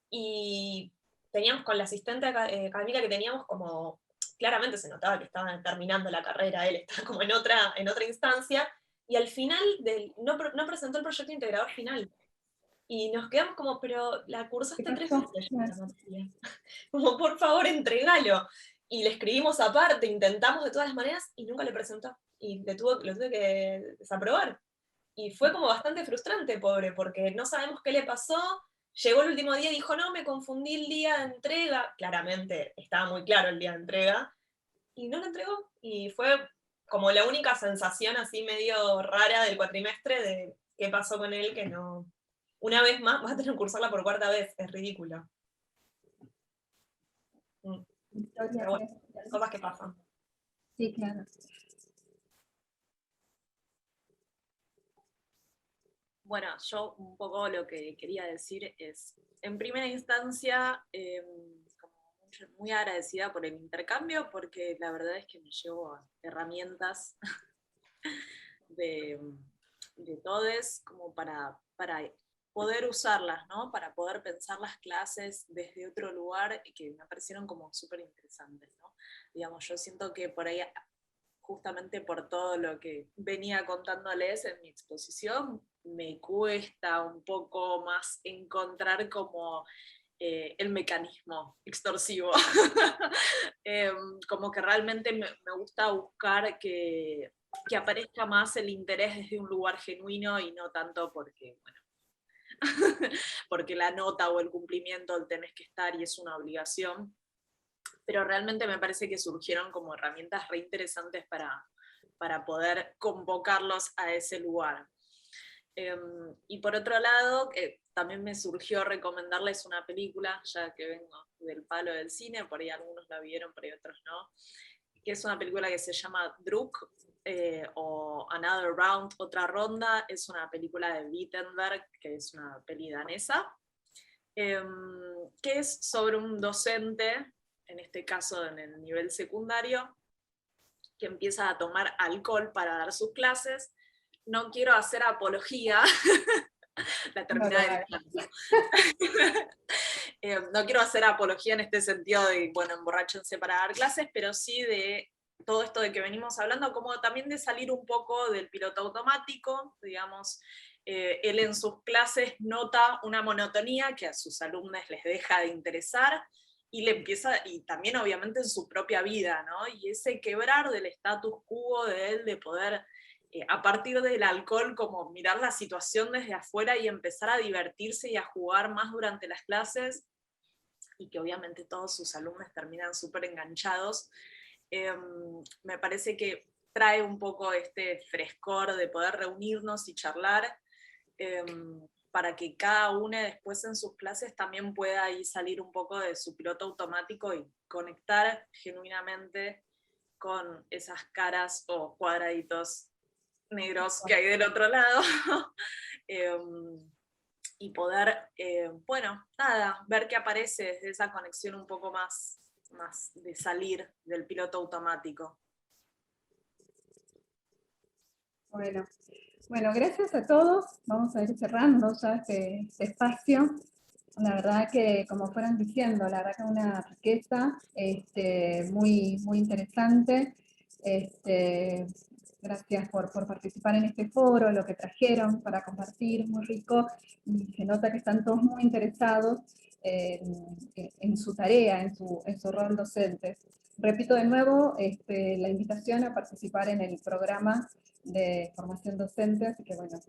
Speaker 8: y teníamos con la asistente académica que teníamos como, claramente se notaba que estaba terminando la carrera, él estaba como en otra instancia, y al final no presentó el proyecto integrador final. Y nos quedamos como, pero la cursaste 3 veces ya esta materia. Como, por favor, entregalo. Y le escribimos aparte, intentamos de todas las maneras, y nunca le presentó. Y lo tuve que desaprobar. Y fue como bastante frustrante, pobre, porque no sabemos qué le pasó. Llegó el último día y dijo, no, me confundí el día de entrega. Claramente estaba muy claro el día de entrega. Y no lo entregó. Y fue como la única sensación así medio rara del cuatrimestre de qué pasó con él, que no... Una vez más vas a tener que cursarla por 4ª vez, es ridículo.
Speaker 1: Victoria,
Speaker 8: Pero bueno, cosas que pasan.
Speaker 1: Sí, claro.
Speaker 3: Bueno, yo un poco lo que quería decir es, en primera instancia, como muy agradecida por el intercambio, porque la verdad es que me llevo herramientas de todes como para poder usarlas, ¿no? Para poder pensar las clases desde otro lugar, que me parecieron como súper interesantes, ¿no? Digamos, yo siento que por ahí, justamente por todo lo que venía contándoles en mi exposición, me cuesta un poco más encontrar como el mecanismo extorsivo. Como que realmente me gusta buscar que aparezca más el interés desde un lugar genuino y no tanto porque, bueno, porque la nota o el cumplimiento el tenés que estar y es una obligación, pero realmente me parece que surgieron como herramientas re interesantes para poder convocarlos a ese lugar. Y por otro lado, también me surgió recomendarles una película, ya que vengo del palo del cine, por ahí algunos la vieron, por ahí otros no, que es una película que se llama Druk, o Another Round, otra ronda, es una película de Wittenberg, que es una peli danesa, que es sobre un docente, en este caso en el nivel secundario, que empieza a tomar alcohol para dar sus clases. No quiero hacer apología la terminé dejando. No quiero hacer apología en este sentido de, bueno, emborráchense para dar clases, pero sí de todo esto de que venimos hablando, como también de salir un poco del piloto automático, digamos. Él en sus clases nota una monotonía que a sus alumnos les deja de interesar, y le empieza, y también obviamente en su propia vida, ¿no? Y ese quebrar del status quo de él, de poder, a partir del alcohol, como mirar la situación desde afuera y empezar a divertirse y a jugar más durante las clases, y que obviamente todos sus alumnos terminan súper enganchados, me parece que trae un poco este frescor de poder reunirnos y charlar, para que cada uno después en sus clases también pueda ahí salir un poco de su piloto automático y conectar genuinamente con esas caras o cuadraditos negros que hay del otro lado. Y poder, bueno, nada, ver que aparece desde esa conexión un poco más de salir del piloto automático.
Speaker 1: Bueno, gracias a todos. Vamos a ir cerrando ya este espacio. La verdad que, como fueron diciendo, la verdad que una riqueza muy, muy interesante. Gracias por participar en este foro, lo que trajeron para compartir, muy rico, y se nota que están todos muy interesados en su tarea, en su rol docente. Repito de nuevo la invitación a participar en el programa de formación docente, así que bueno,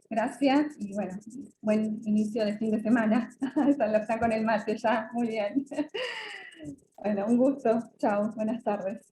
Speaker 1: gracias, y bueno, buen inicio de fin de semana. Están con el mate ya, muy bien. Bueno, un gusto, chao, buenas tardes.